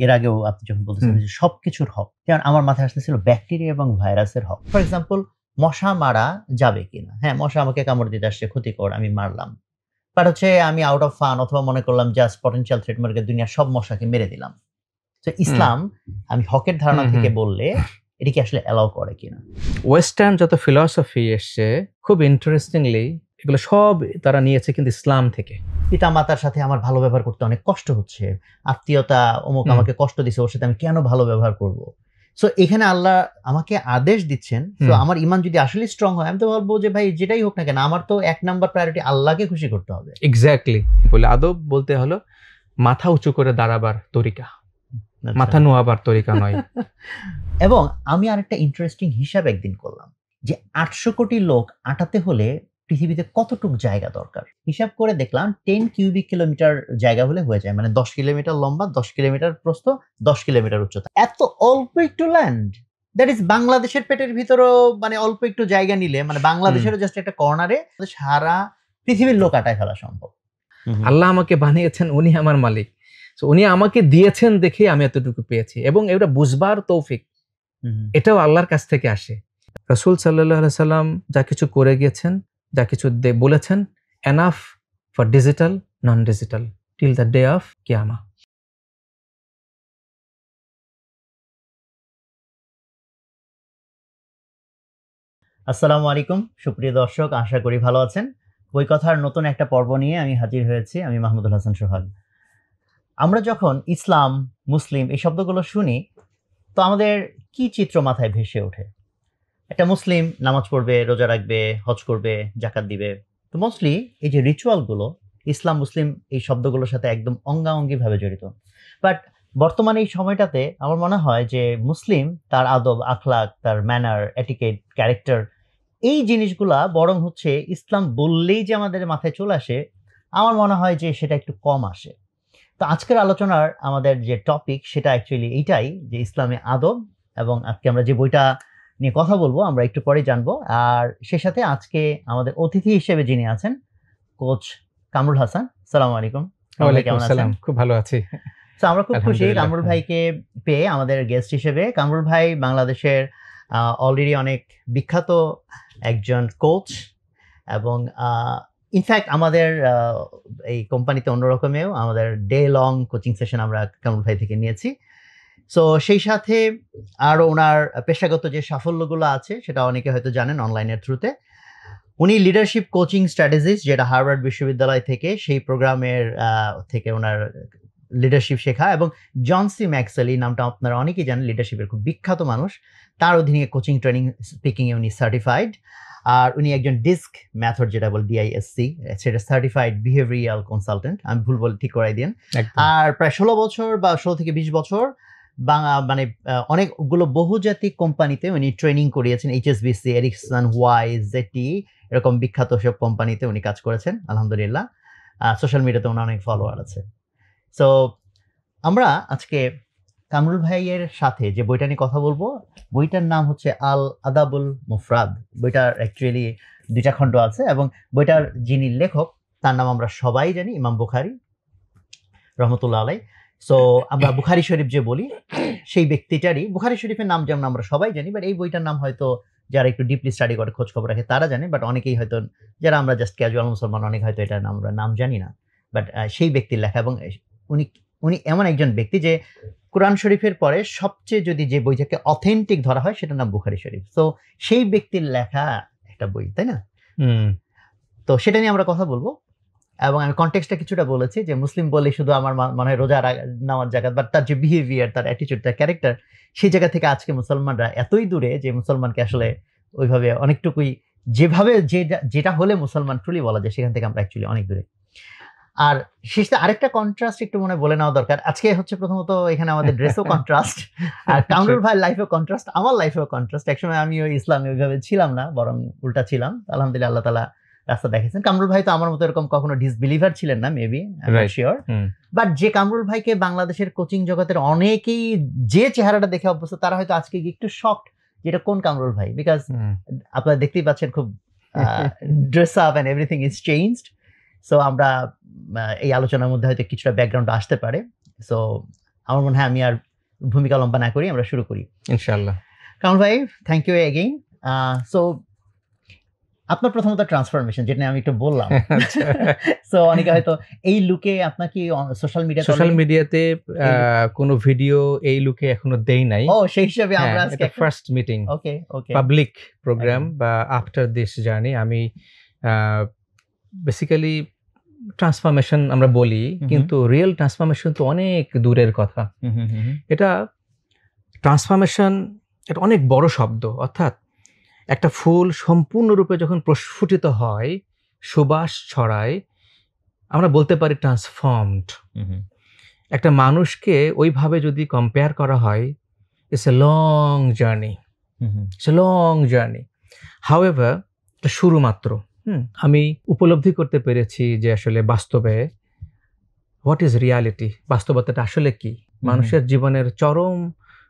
এর আগেও আপনি যখন বলতেছেন যে সবকিছুর হক, যেমন আমার মাথায় আসতেছিল ব্যাকটেরিয়া এবং ভাইরাসের হক। ফর এক্সাম্পল, মশা মারা যাবে কিনা? হ্যাঁ, মশা আমাকে কামড় দিতে আসছে, ক্ষতিকর, আমি মারলাম। বাট হচ্ছে আমি আউট অফ ফান অথবা মনে করলাম জাস্ট পটেনশিয়াল থ্রেট মনে করে দুনিয়ার সব মশাকে মেরে দিলাম। তো ইসলাম আমি হকের ধারণা থেকে বললে এটা কি আসলে অ্যালাউ করে কিনা? ওয়েস্টার্ন যত ফিলসফি এসছে খুব ইন্টারেস্টিংলি এগুলো সব তারা নিয়েছে কিন্তু ইসলাম থেকে। পিতা মাতার সাথে আমার ভালো ব্যবহার করতে অনেক কষ্ট হচ্ছে, আত্মীয়তা অমুক আমাকে কষ্ট দিছে, ওর সাথে আমি কেন ভালো ব্যবহার করব? সো এখানে আল্লাহ আমাকে আদেশ দিচ্ছেন। সো আমার ইমান যদি আসলে স্ট্রং হয়, আমি তো বলবো যে ভাই যেটাই হোক না কেন, আমার তো ১ নাম্বার প্রায়োরিটি আল্লাহকে খুশি করতে হবে। এক্স্যাক্টলি বলে আদব বলতে হলো মাথা উঁচু করে দাঁড়াবার তরিকা, মাথা নোয়াবার তরিকা নয়। এবং আমি আরেকটা ইন্টারেস্টিং হিসাব একদিন করলাম যে ৮০০ কোটি লোক আটাতে হলে পৃথিবীতে কতটুক জায়গা দরকার। হিসাব করে দেখলাম 10 কিউবিক কিলোমিটার জায়গা হলে হয়ে যায়, মানে ১০ কিলোমিটার লম্বা, ১০ কিলোমিটার প্রস্থ, ১০ কিলোমিটার উচ্চতা। এত অল্প একটু ল্যান্ড, দ্যাট ইজ বাংলাদেশের পেটের ভিতরেও মানে অল্প একটু জায়গা নিলে, মানে বাংলাদেশেরও জাস্ট একটা কর্নারে সারা পৃথিবীর লোক আটায় ফেলা সম্ভব। আল্লাহ আমাকে বানিয়েছেন, উনি আমার মালিক। তো উনি আমাকে দিয়েছেন দেখে আমি এতটুকু পেয়েছি, এবং এটা বুঝবার তৌফিক এটাও আল্লাহর কাছ থেকে আসে। রাসূল সাল্লাল্লাহু আলাইহি সাল্লাম যা কিছু করে গিয়েছেন, যা কিছু বলেছেন, enough for digital, non digital, till the day of কিয়ামা। আসসালামু আলাইকুম সুপ্রিয় দর্শক, আশা করি ভালো আছেন। বই কথার নতুন একটা পর্ব নিয়ে আমি হাজির হয়েছি। আমি মাহমুদুল হাসান সোহাগ। আমরা যখন ইসলাম, মুসলিম এই শব্দগুলো শুনি, তো আমাদের কি চিত্র মাথায় ভেসে ওঠে? একটা মুসলিম নামাজ পড়বে, রোজা রাখবে, হজ করবে, জাকাত দিবে। তো মোস্টলি এই যে রিচুয়ালগুলো ইসলাম, মুসলিম এই শব্দগুলোর সাথে একদম অঙ্গাঅঙ্গিভাবে জড়িত। বাট বর্তমানে এই সময়টাতে আমার মনে হয় যে মুসলিম তার আদব, আখলাক, তার ম্যানার, এটিকেট, ক্যারেক্টার, এই জিনিসগুলা বরং হচ্ছে ইসলাম বললেই যে আমাদের মাথায় চলে আসে, আমার মনে হয় যে সেটা একটু কম আসে। তো আজকের আলোচনার আমাদের যে টপিক সেটা অ্যাকচুয়ালি এইটাই, যে ইসলামে আদব। এবং আজকে আমরা যে বইটা নিয়ে কথা বলবো আমরা একটু পরে জানবো। আর সে সাথে আজকে আমাদের অতিথি হিসেবে যিনি আছেন, কোচ কামরুল হাসান। সালাম আলাইকুম। ওয়ালাইকুম আসসালাম, খুব ভালো আছি। তো আমরা খুব খুশি কামরুল ভাইকে পেয়ে আমাদের গেস্ট হিসেবে। কামরুল ভাই বাংলাদেশের অলরেডি অনেক বিখ্যাত একজন কোচ, এবং ইনফ্যাক্ট আমাদের এই কোম্পানিতে অন্যরকমেও আমাদের ডে লং কোচিং সেশন আমরা কামরুল ভাই থেকে নিয়েছি। সো সেই সাথে আরও ওনার পেশাগত যে সাফল্যগুলো আছে সেটা অনেকে হয়তো জানেন অনলাইনের থ্রুতে। উনি লিডারশিপ কোচিং স্ট্র্যাটেজিস্ট, যেটা হার্ভার্ড বিশ্ববিদ্যালয় থেকে, সেই প্রোগ্রামের থেকে ওনার লিডারশিপ শেখা। এবং জন সি ম্যাক্সওয়েল, এই নামটা আপনারা অনেকেই জানেন, লিডারশিপের খুব বিখ্যাত মানুষ। তার অধীনে কোচিং, ট্রেনিং, স্পিকিংয়ে উনি সার্টিফাইড। আর উনি একজন ডিস্ক মেথড, যেটা বল ডিআইএসসি, সেটা সার্টিফাইড বিহেভিয়ারাল কনসালটেন্ট। আমি ভুল বলে ঠিক করাই দিন। আর প্রায় 16 বছর বা 16 থেকে 20 বছর মানে অনেকগুলো বহুজাতিক কোম্পানিতে উনি ট্রেনিং করিয়েছেন। এইচএসবিসি, এরিকসন, ওয়াই, জেটি, এরকম বিখ্যাত সব কোম্পানিতে উনি কাজ করেছেন আলহামদুলিল্লাহ। সোশ্যাল মিডিয়াতে ওনার অনেক ফলোয়ার আছে। সো আমরা আজকে কামরুল ভাইয়ের সাথে যে বইটা নিয়ে কথা বলবো, বইটার নাম হচ্ছে আল আদাবুল মুফরাদ। বইটার অ্যাকচুয়ালি 2টা খণ্ড আছে, এবং বইটার যিনি লেখক তার নাম আমরা সবাই জানি, ইমাম বুখারী রহমতুল্লাহ আলাইহ। সো আমরা বুখারী শরীফ যে বলি, সেই ব্যক্তিটারই বুখারী শরীফের নাম যেমন আমরা সবাই জানি, বাট এই বইটার নাম হয়তো যারা একটু ডিপলি স্টাডি করে, খোঁজ খবর রাখে, তারা জানে। বাট অনেকেই হয়তো, যারা আমরা জাস্ট ক্যাজুয়াল মুসলমান, অনেক হয়তো এটা আমরা নাম জানি না। বাট সেই ব্যক্তির লেখা, এবং উনি উনি এমন একজন ব্যক্তি যে কোরআন শরীফের পরে সবচেয়ে যদি যে বইটাকে অথেন্টিক ধরা হয় সেটার নাম বুখারী শরীফ। সো সেই ব্যক্তির লেখা একটা বই, তাই না? তো সেটা নিয়ে আমরা কথা বলবো। এবং আমি কনটেক্সটটা কিছুটা বলেছি যে মুসলিম বলে শুধু আমার মনে হয় রোজা, নামাজ, জাকাত, বাট তার যে বিহেভিয়ার, তার অ্যাটিটিউড, তার ক্যারেক্টার, সেই জায়গা থেকে আজকে মুসলমানরা এতই দূরে যে মুসলমানকে আসলে ওইভাবে অনেকটুকুই যেভাবে যেটা হলে মুসলমান ট্রুলি বলা যায়, সেখান থেকে আমরা অ্যাকচুয়ালি অনেক দূরে। আর শেষে আরেকটা কন্ট্রাস্ট একটু মনে বলে নেওয়া দরকার। আজকে হচ্ছে প্রথমত এখানে আমাদের ড্রেসও কন্ট্রাস্ট, আর কামরুল ভাইয়ের লাইফেও কন্ট্রাস্ট, আমার লাইফেও কন্ট্রাস্ট। একসময় আমি ওই ইসলামে ওইভাবে ছিলাম না, বরং উল্টা ছিলাম। আলহামদুলিল্লাহ আল্লাহ তাআলা রাস্তা দেখেছেন। কামরুল ভাই তো আমার মতো এরকম কখনো ডিসবিলিভার ছিলেন না, maybe, I am not sure. But যে কামরুল ভাইকে বাংলাদেশের কোচিং জগতের অনেকেই যে চেহারাটা দেখে অভ্যস্ত, তারা হয়তো আজকে একটু শকড যেটা কোন কামরুল ভাই, বিকজ আপনারা দেখতেই পাচ্ছেন খুব dress up and everything is changed. So আমরা এই আলোচনার মধ্যে হয়তো কিছুটা ব্যাকগ্রাউন্ড আসতে পারে। সো আমার মনে হয় আমি আর ভূমিকা লম্বা না করি, আমরা শুরু করি। ইনশাআল্লাহ। কামরুল ভাই, থ্যাংক ইউ এগেইন। সো আপনার প্রথমত ট্রান্সফরমেশন, যেটা আমি একটু বললাম। সো অনেকে হয়তো এই লুকে আপনার কি সোশ্যাল মিডিয়াতে কোনো ভিডিও এই লুকে এখনো দেই নাই। সেই হিসাবে আমরা আজকে এটা ফার্স্ট মিটিং, ওকে পাবলিক প্রোগ্রাম বা আফটার দিস জার্নি। আমি বেসিক্যালি ট্রান্সফরমেশন আমরা বলি, কিন্তু রিয়েল ট্রান্সফরমেশন তো অনেক দূরের কথা। এটা ট্রান্সফরমেশন এটা অনেক বড় শব্দ। অর্থাৎ একটা ফুল সম্পূর্ণরূপে যখন প্রস্ফুটিত হয়, সুবাস ছড়ায়, আমরা বলতে পারি ট্রান্সফর্মড। একটা মানুষকে ওইভাবে যদি কম্পেয়ার করা হয়, it's a long journey, however এটা শুরু মাত্র। আমি উপলব্ধি করতে পেরেছি যে আসলে বাস্তবে হোয়াট ইজ রিয়ালিটি, বাস্তবতাটা আসলে কি। মানুষের জীবনের চরম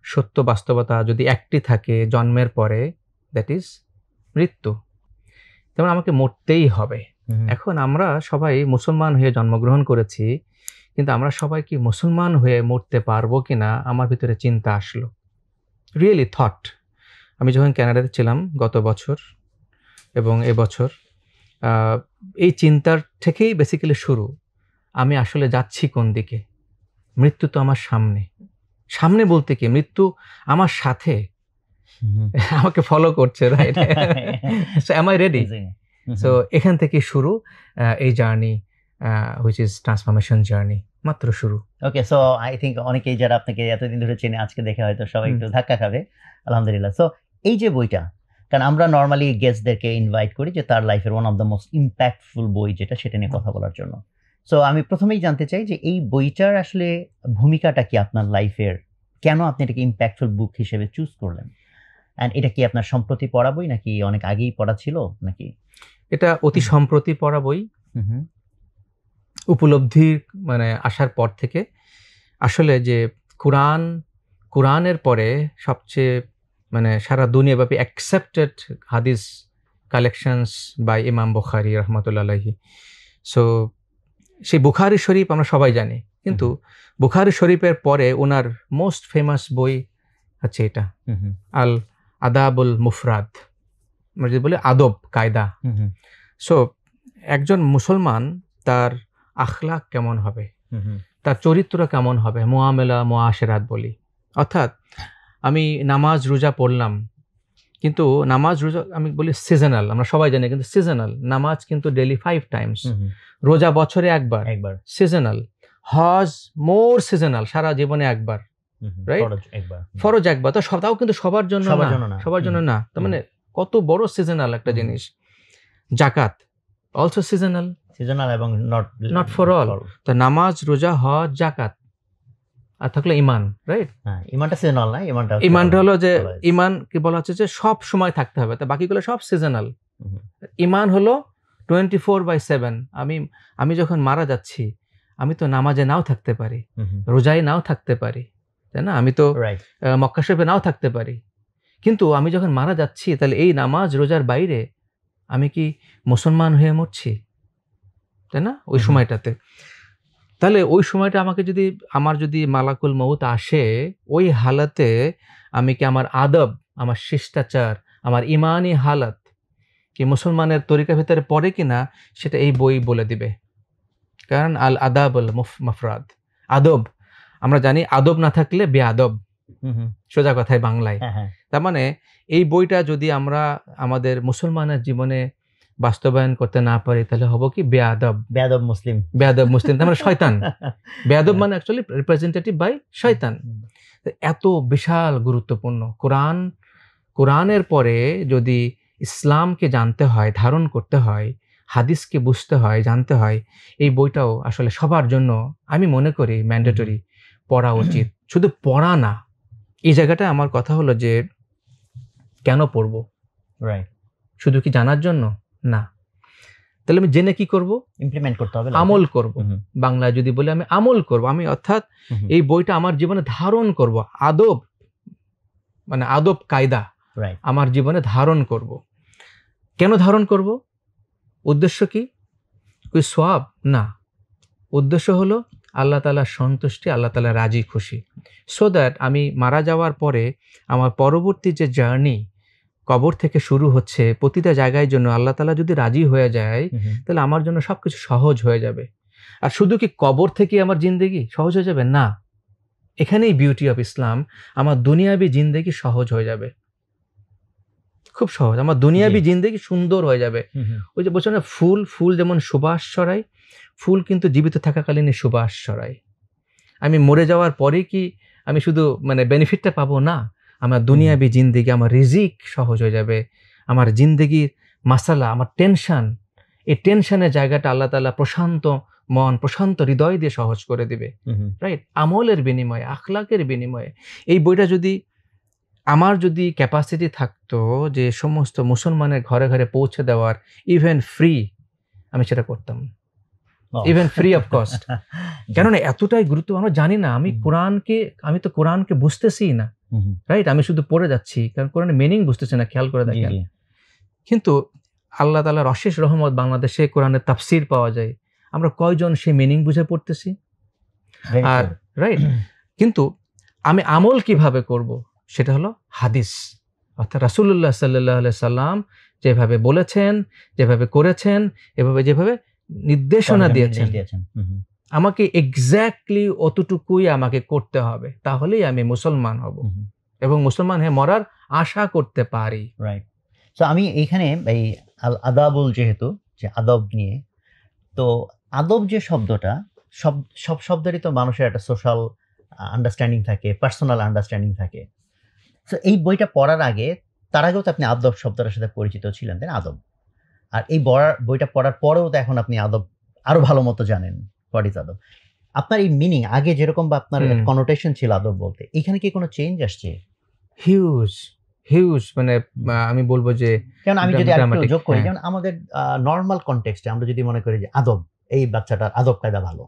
সত্য বাস্তবতা যদি একটি থাকে জন্মের পরে, দ্যাট ইজ মৃত্যু। যেমন আমাকে মরতেই হবে। এখন আমরা সবাই মুসলমান হয়ে জন্মগ্রহণ করেছি, কিন্তু আমরা সবাই কি মুসলমান হয়ে মরতে পারবো কিনা আমার ভিতরে চিন্তা আসলো, রিয়েলি থট। আমি যখন কানাডাতে ছিলাম গত বছর এবং এবছর, এই চিন্তার থেকেই বেসিক্যালি শুরু। আমি আসলে যাচ্ছি কোন দিকে? মৃত্যু তো আমার সামনে বলতে কি, মৃত্যু আমার সাথে, আমাকে ফলো করছে, right? So am I ready? So এখান থেকে শুরু এই journey, which is transformation journey, মাত্র শুরু। ওকে, সো আই থিঙ্ক অনেকেই যারা আপনাকে এতদিন ধরে চেনে, আজকে দেখে হয়তো সবাই একটু ধাক্কা খাবে। আলহামদুলিল্লাহ। সো এই যে বইটা, কারণ আমরা নর্মালি গেস্টদেরকে ইনভাইট করি যে তার লাইফের one of the most impactful বই যেটা, সেটা নিয়ে কথা বলার জন্য। সো আমি প্রথমেই জানতে চাই যে এই বইটার আসলে ভূমিকাটা কি আপনার লাইফের, কেন আপনি এটাকে ইম্প্যাক্টফুল বুক হিসেবে চুজ করলেন? অ্যান্ড এটা কি আপনার সম্প্রতি পড়া বই নাকি অনেক আগেই পড়া ছিল নাকি? এটা অতি সম্প্রতি পড়া বই। উপলব্ধি মানে আসার পর থেকে আসলে যে কোরআনের পরে সবচেয়ে মানে সারা দুনিয়াব্যাপী অ্যাকসেপ্টেড হাদিস কালেকশনস বাই ইমাম বুখারী রহমতুল্লাহ আলাইহি। সো সেই বুখারী শরীফ আমরা সবাই জানি, কিন্তু বুখারী শরীফের পরে ওনার মোস্ট ফেমাস বই হচ্ছে এটা, আল আদাবুল মুফরাদ, আমরা যদি বলি আদব কায়দা। সো একজন মুসলমান তার আখলাক কেমন হবে, তার চরিত্র কেমন হবে, মুআমেলা মুআশেরাত বলি। অর্থাৎ আমি নামাজ রোজা পড়লাম, কিন্তু নামাজ রোজা আমি বলি সিজনাল, আমরা সবাই জানি, কিন্তু সিজনাল নামাজ কিন্তু ডেইলি 5 টাইমস, রোজা বছরে একবার সিজনাল, হজ মোর সিজনাল, সারা জীবনে একবার, রাইট? ফরজ একবার, তো তাও কিন্তু সবার জন্য না। তার মানে কত বড় সিজনাল একটা জিনিস। জাকাত অলসো সিজনাল এবং নট ফর অল। তো নামাজ রোজা হজ জাকাত, আর থাকলে ইমান, রাইট? ইমানটা সিজনাল না, ইমানটা হলো যে ইমান কি বলা হচ্ছে যে সব সময় থাকতে হবে, তা বাকিগুলো সব সিজনাল। ইমান হলো 24/7। আমি যখন মারা যাচ্ছি, আমি তো নামাজে নাও থাকতে পারি, রোজায় নাও থাকতে পারি, তাই না? আমি তো মক্কা শরীফে নাও থাকতে পারি, কিন্তু আমি যখন মারা যাচ্ছি, তাহলে এই নামাজ রোজার বাইরে আমি কি মুসলমান হয়ে মরছি, তাই না? ওই সময়টাতে, তাহলে ওই সময়টা আমার যদি মালাকুল মউত আসে, ওই হালাতে আমি কি আমার আদব, আমার শিষ্টাচার, আমার ইমানি হালাত কি মুসলমানের তরিকার ভিতরে পড়ে কিনা, সেটা এই বই বলে দিবে। কারণ আল আদাবুল মুফরাদ, আদব, আমরা জানি আদব না থাকলে বেআদব, সোজা কথায় বাংলায়। তার মানে এই বইটা যদি আমরা আমাদের মুসলমানের জীবনে বাস্তবায়ন করতে না পারি, তাহলে হবো কি বেয়াদব মুসলিম, তার মানে শয়তান। বেয়াদব মানে অ্যাকচুয়ালি রিপ্রেজেন্টেটিভ বাই শয়তান। এত বিশাল গুরুত্বপূর্ণ কোরআনের পরে যদি ইসলামকে জানতে হয়, ধারণ করতে হয়, হাদিসকে বুঝতে হয়, জানতে হয়, এই বইটাও আসলে সবার জন্য আমি মনে করি ম্যান্ডেটরি, পড়া উচিত। শুধু পড়া না, এই জায়গাটা আমার কথা হলো যে কেন পড়বো? শুধু কি জানার জন্য না, তাহলে আমি জেনে কি করব? ইমপ্লিমেন্ট করতে হবে, আমল করব। বাংলায় যদি বলি আমি আমল করব, আমি অর্থাৎ এই বইটা আমার জীবনে ধারণ করব, আদব মানে আদব কায়দা আমার জীবনে ধারণ করব। কেন ধারণ করব? উদ্দেশ্য কি? কোই সওয়াব না, উদ্দেশ্য হলো আল্লাহ তাআলার সন্তুষ্টি, আল্লাহ তাআলা রাজি খুশি, সো দ্যাট আমি মারা যাওয়ার পরে আমার পরবর্তী যে জার্নি কবর থেকে শুরু হচ্ছে, প্রতিটা জায়গায় জন্য আল্লাহ তাআলা যদি রাজি হয়ে যায়, তাহলে আমার জন্য সবকিছু সহজ হয়ে যাবে। আর শুধু কি কবর থেকে আমার জিন্দেগি সহজ হয়ে যাবে? না, এখানেই বিউটি অফ ইসলাম। আমার দুনিয়াবি জিন্দেগি সহজ হয়ে যাবে, খুব সহজ। আমার দুনিয়াবি জিন্দেগি সুন্দর হয়ে যাবে। ওই যে বলছো না, ফুল যেমন সুবাস ছড়ায়, ফুল কিন্তু জীবিত থাকাকালীনই সুবাস ছড়ায়। আমি মরে যাওয়ার পরে কি আমি শুধু মানে বেনিফিটটা পাবো? না, আমার দুনিয়াবি জিন্দেগি, আমার রিজিক সহজ হয়ে যাবে। আমার জিন্দেগির মাসালা, আমার টেনশন, এই টেনশনের জায়গাটা আল্লাহ তাআলা প্রশান্ত মন, প্রশান্ত হৃদয় দিয়ে সহজ করে দিবে, রাইট? আমলের বিনিময়ে, আখলাকের বিনিময়ে। এই বইটা যদি আমার যদি ক্যাপাসিটি থাকতো যে সমস্ত মুসলমানের ঘরে ঘরে পৌঁছে দেওয়ার, ইভেন ফ্রি, আমি সেটা করতাম, ইভেন ফ্রি অফ কস্ট। কেননা এতটাই গুরুত্ব আমরা জানি না। আমি তো কোরআনকে বুঝতেছি না, রাইট? আমি শুধু পড়ে যাচ্ছি, কারণ কোরআনের মিনিং বুঝতেছি না, খেয়াল করে দেখেন। কিন্তু আল্লাহ তাআলার অশেষ রহমত, বাংলাদেশে কোরআনের তাফসির পাওয়া যায়। আমরা কয়জন সেই মিনিং বুঝে পড়তেছি? আর রাইট, কিন্তু আমি আমল কিভাবে করব সেটা হলো হাদিস, অর্থাৎ রাসূলুল্লাহ সাল্লাল্লাহু আলাইহি সাল্লাম যেভাবে বলেছেন, যেভাবে করেছেন, যেভাবে নির্দেশনা দিয়েছেন, আমাকে এক্স্যাক্টলি অতটুকুই আমাকে করতে হবে, তাহলেই আমি মুসলমান হব এবং মুসলমান হয়ে মরার আশা করতে পারি। রাইট। সো আমি এইখানে এই আদাবুল, যেহেতু যে আদব নিয়ে, তো আদব যে শব্দটা, সব শব্দেরই তো মানুষের একটা সোশ্যাল আন্ডারস্ট্যান্ডিং থাকে, পার্সোনাল আন্ডারস্ট্যান্ডিং থাকে। সো এই বইটা পড়ার আগে, তার আগেও তো আপনি আদব শব্দটার সাথে পরিচিত ছিলেন, তাই না? আদব। আর এই বইটা পড়ার পরেও তো এখন আপনি আদব আরো ভালো মতো জানেন, হোয়াট ইজ আদব। আপনার এই মিনিং আগে যেরকম বা আপনার কনোটেশন ছিল আদব বলতে, এখানে কি কোনো চেঞ্জ আসছে? হিউজ, মানে আমি বলবো যে, যেমন আমি যদি আরেকটু যোগ করি, যেমন আমাদের নর্মাল কনটেক্সটে আমরা যদি মনে করি যে আদব, এই বাচ্চাটার আদব কায়দা ভালো,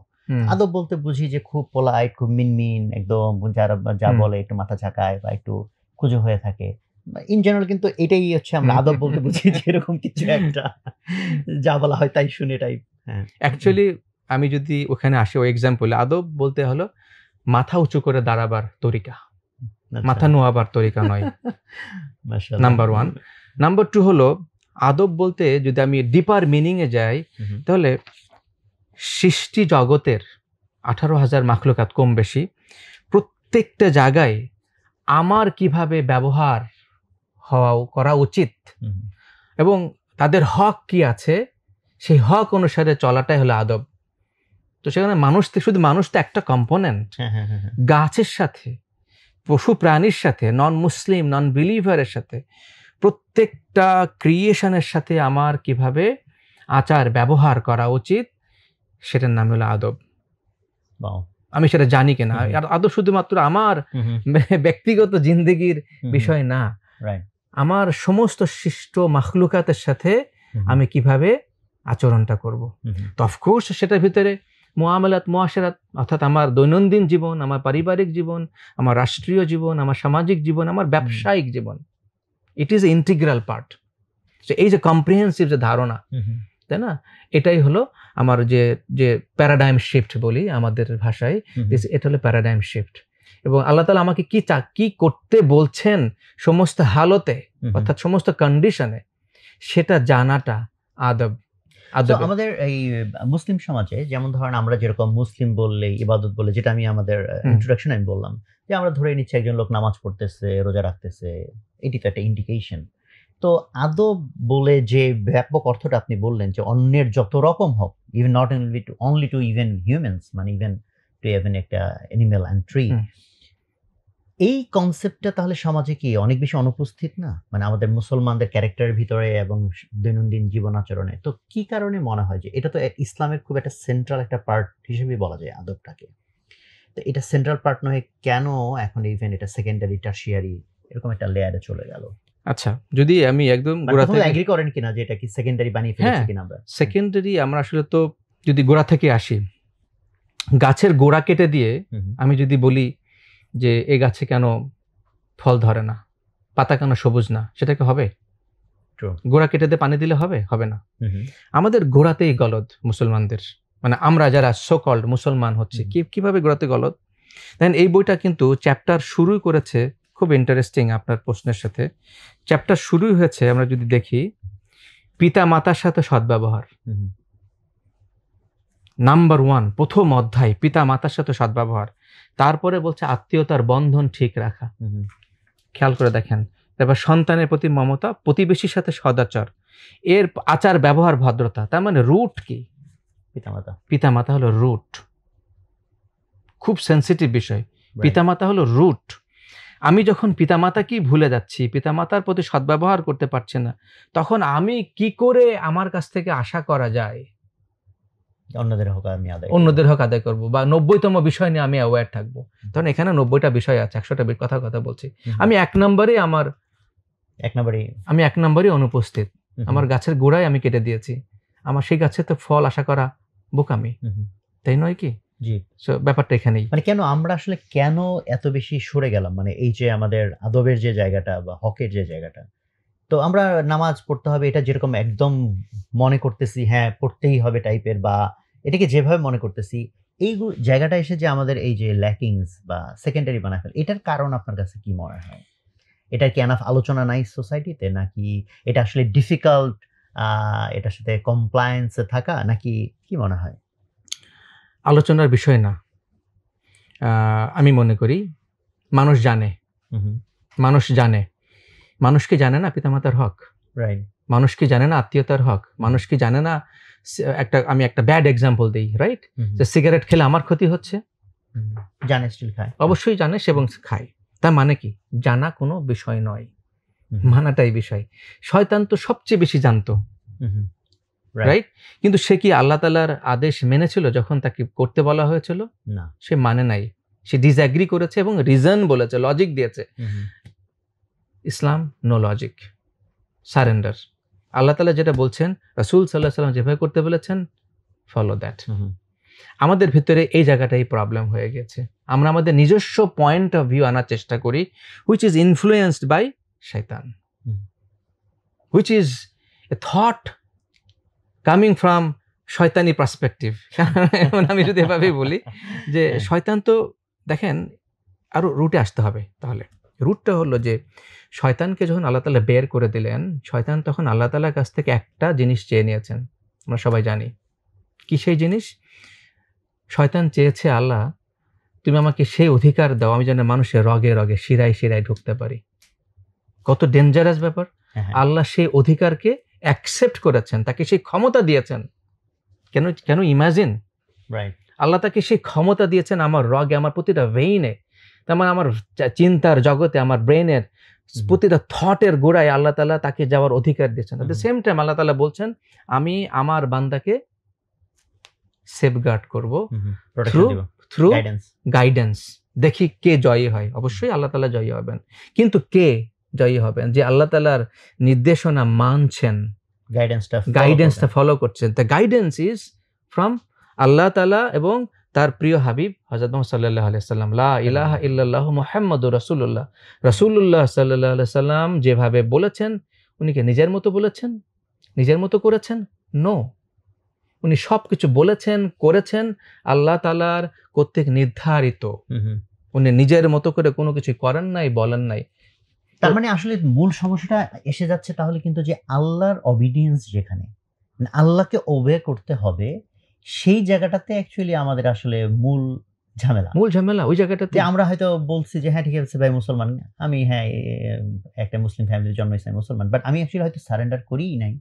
আদব বলতে বুঝি যে খুব পোলাইট, খুব মিনমিন, একদম যারা যা বলে একটু মাথা ঝাঁকায় বা একটু খুঁজো হয়ে থাকে ইন জেনারেল। কিন্তু এটাই হচ্ছে আমরা আদব বলতে বুঝি যে এরকম কিছু একটা, যা বলা হয় তাই শুনে টাইপ। অ্যাকচুয়ালি আমি যদি ওখানে আসি ওই এক্সাম্পলে, আদব বলতে হলো মাথা উঁচু করে দাঁড়াবার তরিকা, মাথা নোয়াবার তরিকা নয়, নাম্বার 1। নাম্বার 2 হলো আদব বলতে যদি আমি ডিপার মিনিং এ যাই, তাহলে সৃষ্টি জগতের 18,000 মাখলুকাত কম বেশি, প্রত্যেকটা জায়গায় আমার কিভাবে ব্যবহার করা উচিত এবং তাদের হক কি আছে, সেই হক অনুসারে চলাটাই হলো আদব। তো সেখানে শুধু মানুষ তো একটা কম্পোনেন্ট, গাছের সাথে, পশু প্রাণীর সাথে, নন মুসলিম, নন বিলিভারের সাথে, প্রত্যেকটা ক্রিয়েশনের সাথে আমার কিভাবে আচার ব্যবহার করা উচিত, সেটার নাম হলো আদব। আমি সেটা জানি কিনা। আর আদব শুধুমাত্র আমার ব্যক্তিগত জিন্দেগির বিষয় না, আমার সমস্ত সৃষ্ট মাখলুকাতের সাথে আমি কিভাবে আচরণটা করব। তো অফকোর্স সেটার ভিতরে মুআমালাত, মুআশারাত, অর্থাৎ আমার দৈনন্দিন জীবন, আমার পারিবারিক জীবন, আমার রাষ্ট্রীয় জীবন, আমার সামাজিক জীবন, আমার ব্যবসায়িক জীবন, it is a integral part. এই যে কম্প্রিহেন্সিভ যে ধারণা, তাই না, এটাই হলো আমার যে প্যারাডাইম শিফট বলি আমাদের ভাষায়, এটা হলো প্যারাডাইম শিফট। এবং আল্লাহ তাআলা আমাকে কি করতে বলছেন সমস্ত হালতে, অর্থাৎ সমস্ত কন্ডিশনে, সেটা জানাটা আদব। আমাদের এই মুসলিম সমাজে যেমন ধরেন আমরা যেরকম মুসলিম বললে ইবাদত বলে, যেটা আমি আমাদের ইন্ট্রোডাকশন আমি বললাম, যে আমরা ধরে নিচ্ছি একজন লোক নামাজ পড়তেছে, রোজা রাখতেছে, এটি তো একটা ইন্ডিকেশন। তো আদব বলে যে ব্যাপক অর্থটা আপনি বললেন, যে অন্যের যত রকম হোক, even not only to even humans, মানে ইভেন টু ইভেন একটা অ্যানিমেল অ্যান্ড ট্রি, এই কনসেপ্টটা তাহলে সমাজে কি অনেক বেশি অনুপস্থিত না, মানে আমাদের মুসলমানদের ক্যারেক্টারের ভিতরে এবং দৈনন্দিন জীবন আচরণে? তো কি কারণে মনে হয় যে এটা তো ইসলামের খুব একটা সেন্ট্রাল একটা পার্ট হিসেবে বলা যায় আদবটাকে, তো এটা সেন্ট্রাল পার্ট নয় কেন এখন ইভেন এটা সেকেন্ডারি, টারশিয়ারি এরকম একটা লেয়ারে চলে গেল? আচ্ছা, যদি আমি একদম গোড়া থেকে এগ্রি করেন কিনা যে এটা কি সেকেন্ডারি বানিয়ে ফেলেছি কিনা আমরা? সেকেন্ডারি আমরা আসলে তো যদি গোড়া থেকে আসি, গাছের গোড়া কেটে দিয়ে আমি যদি বলি যে এই গাছে কেন ফল ধরে না, পাতা কেন সবুজ না, সেটা কি হবে? গোড়া কেটে দিয়ে পানি দিলে হবে না। আমাদের গোড়াতেই গলদ মুসলমানদের, মানে আমরা যারা সো কল্ড মুসলমান হচ্ছে কিভাবে গড়াতে গলত। দেন এই বইটা কিন্তু চ্যাপ্টার শুরুই করেছে, খুব ইন্টারেস্টিং আপনার প্রশ্নের সাথে, চ্যাপ্টার শুরুই হয়েছে আমরা যদি দেখি পিতা মাতার সাথে সদ্ব্যবহার। নাম্বার 1 প্রথম অধ্যায় পিতা মাতার সাথে সদ্ব্যবহার, তারপরে বলছে আত্মীয়তার বন্ধন ঠিক রাখা। খেয়াল করে দেখেন, তারপর সন্তানের প্রতি মমতা, প্রতিবেশীর সাথে সদাচার, এর আচার ব্যবহার ভদ্রতা। তার মানে রুট কি? পিতামাতা। পিতামাতা হলো রুট, খুব সেন্সিটিভ বিষয়। পিতামাতা হলো রুট। আমি যখন পিতামাতাকেই ভুলে যাচ্ছি, পিতামাতার প্রতি সদ্ব্যবহার করতে পারছি না, তখন আমি কি করে আমার কাছ থেকে আশা করা যায় অন্যদের হক আদায় করবো, বা 90তম বিষয় নিয়ে আমি অ্যাওয়্যার থাকবো? তখন এখানে 90টা বিষয় আছে, 100টা কথা বলছি। আমি এক নম্বরে অনুপস্থিত। আমার গাছের গোড়ায় আমি কেটে দিয়েছি, আমার সেই গাছে তো ফল আশা করা বোকামি, তাই নয় কি? জি, ব্যাপারটা এখানেই। মানে আমরা আসলে কেন এত বেশি সরে গেলাম, মানে এই যে আমাদের আদবের যে জায়গাটা বা হকের যে জায়গাটা, তো আমরা নামাজ পড়তে হবে এটা যেরকম একদম মনে করতেছি, হ্যাঁ পড়তেই হবে টাইপের, বা এটাকে যেভাবে মনে করতেছি, এই জায়গাটা এসে যে আমাদের এই যে ল্যাকিংস বা সেকেন্ডারি বানায় ফেলে, এটার কারণ আপনার কাছে কি মনে হয়? এটার কি এনাফ আলোচনা নাই সোসাইটিতে, নাকি এটা আসলে ডিফিকাল্ট এটার সাথে কমপ্লায়েন্সে থাকা, নাকি কি মনে হয়? আলোচনার বিষয় না, আমি মনে করি মানুষ জানে, মানুষ কি জানে না পিতামাতার হক? রাইট। মানুষ কি জানে না আত্মীয়তার হক? মানুষ কি জানে না, আমি একটা ব্যাড এক্সাম্পল দিই, রাইট, যে সিগারেট খেলে আমার ক্ষতি হচ্ছে, জানে, স্টিল খায়। অবশ্যই জানে এবং খায়। তার মানে কি? জানা কোনো বিষয় নয়, মানাটাই বিষয়। শয়তান তো সবচেয়ে বেশি জানতো, রাইট, কিন্তু সে কি আল্লাহ তাআলার আদেশ মেনেছিল যখন তাকে করতে বলা হয়েছিল? না, সে মানে নাই, সে ডিসঅ্যাগ্রি করেছে এবং রিজন বলেছে, লজিক দিয়েছে। ইসলাম নো লজিক, সারেন্ডার। আল্লাহ তাআলা যেটা বলছেন, রাসূল সাল্লাল্লাহু আলাইহি ওয়াসাল্লাম যেভাবে করতে বলেছেন, ফলো দ্যাট। আমাদের ভিতরে এই জায়গাটাই প্রবলেম হয়ে গেছে। আমরা আমাদের নিজস্ব পয়েন্ট অফ ভিউ আনার চেষ্টা করি, হুইচ ইজ ইনফ্লুয়েন্সড বাই শয়তান, which is a thought coming from শয়তানি পার্সপেক্টিভ। আমি যদি এভাবেই বলি যে শয়তান তো দেখেন, আরো রুটে আসতে হবে। তাহলে রুটটা হলো যে শয়তানকে যখন আল্লাহ তাআলা বের করে দিলেন, শয়তান তখন আল্লাহ তাআলার কাছ থেকে একটা জিনিস চেয়ে নিয়েছেন, আমরা সবাই জানি কি সেই জিনিস। শয়তান চেয়েছে, আল্লাহ তুমি আমাকে সেই অধিকার দাও আমি যেন মানুষের রগে রগে শিরায় শিরায় ঢুকতে পারি। কত ডেঞ্জারাস ব্যাপার! আল্লাহ সেই অধিকারকে অ্যাকসেপ্ট করেছেন, তাকে সেই ক্ষমতা দিয়েছেন। কেন ইমাজিন, রাইট, আল্লাহ তাকে সেই ক্ষমতা দিয়েছেন আমার রগে, আমার প্রতিটা ভেইনে, তার মানে আমার চিন্তার জগতে, আমার ব্রেনের প্রতিটা থটের গোড়ায় আল্লাহ তাআলা তাকে যাওয়ার অধিকার দিয়েছেন। এট দ্য সেম টাইম আল্লাহ তাআলা বলছেন, আমি আমার বান্দাকে সেফগার্ড করব থ্রু গাইডেন্স। দেখি কে জয়ী হয়। অবশ্যই আল্লাহ তাআলা জয়ী হবেন, কিন্তু কে জয়ী হবেন? যে আল্লাহ তাআলার নির্দেশনা মানছেন, গাইডেন্সটা ফলো করছেন। দ্য গাইডেন্স ইজ ফ্রম আল্লাহ তাআলা এবং তার প্রিয় হাবিব হযরত মুহাম্মদ সাল্লাল্লাহু আলাইহি সাল্লাম। লা ইলাহা ইল্লাল্লাহু মুহাম্মাদুর রাসূলুল্লাহ। রাসূলুল্লাহ সাল্লাল্লাহু আলাইহি সাল্লাম যেভাবে বলেছেন, উনি কি নিজের মতো বলেছেন, নিজের মতো করেছেন? নো, উনি সবকিছু বলেছেন, করেছেন আল্লাহ তাআলার কর্তৃক নির্ধারিত। উনি নিজের মতো করে কোনো কিছু করেন নাই, বলেন নাই। তার মানে আসলে মূল সমস্যাটা এসে যাচ্ছে তাহলে কিন্তু যে আল্লাহর অবিডিয়েন্স, যেখানে আল্লাহকে ওবে করতে হবে, সেই জায়গাটাতে অ্যাকচুয়ালি আমাদের আসলে মূল ঝামেলা ওই জায়গাটাতে। আমরা হয়তো বলছি যে হ্যাঁ ঠিক আছে ভাই মুসলমান আমি, হ্যাঁ একটা মুসলিম ফ্যামিলিতে জন্মাইছি, মুসলমান, বাট আমি অ্যাকচুয়ালি হয়তো সারেন্ডার করিই নাই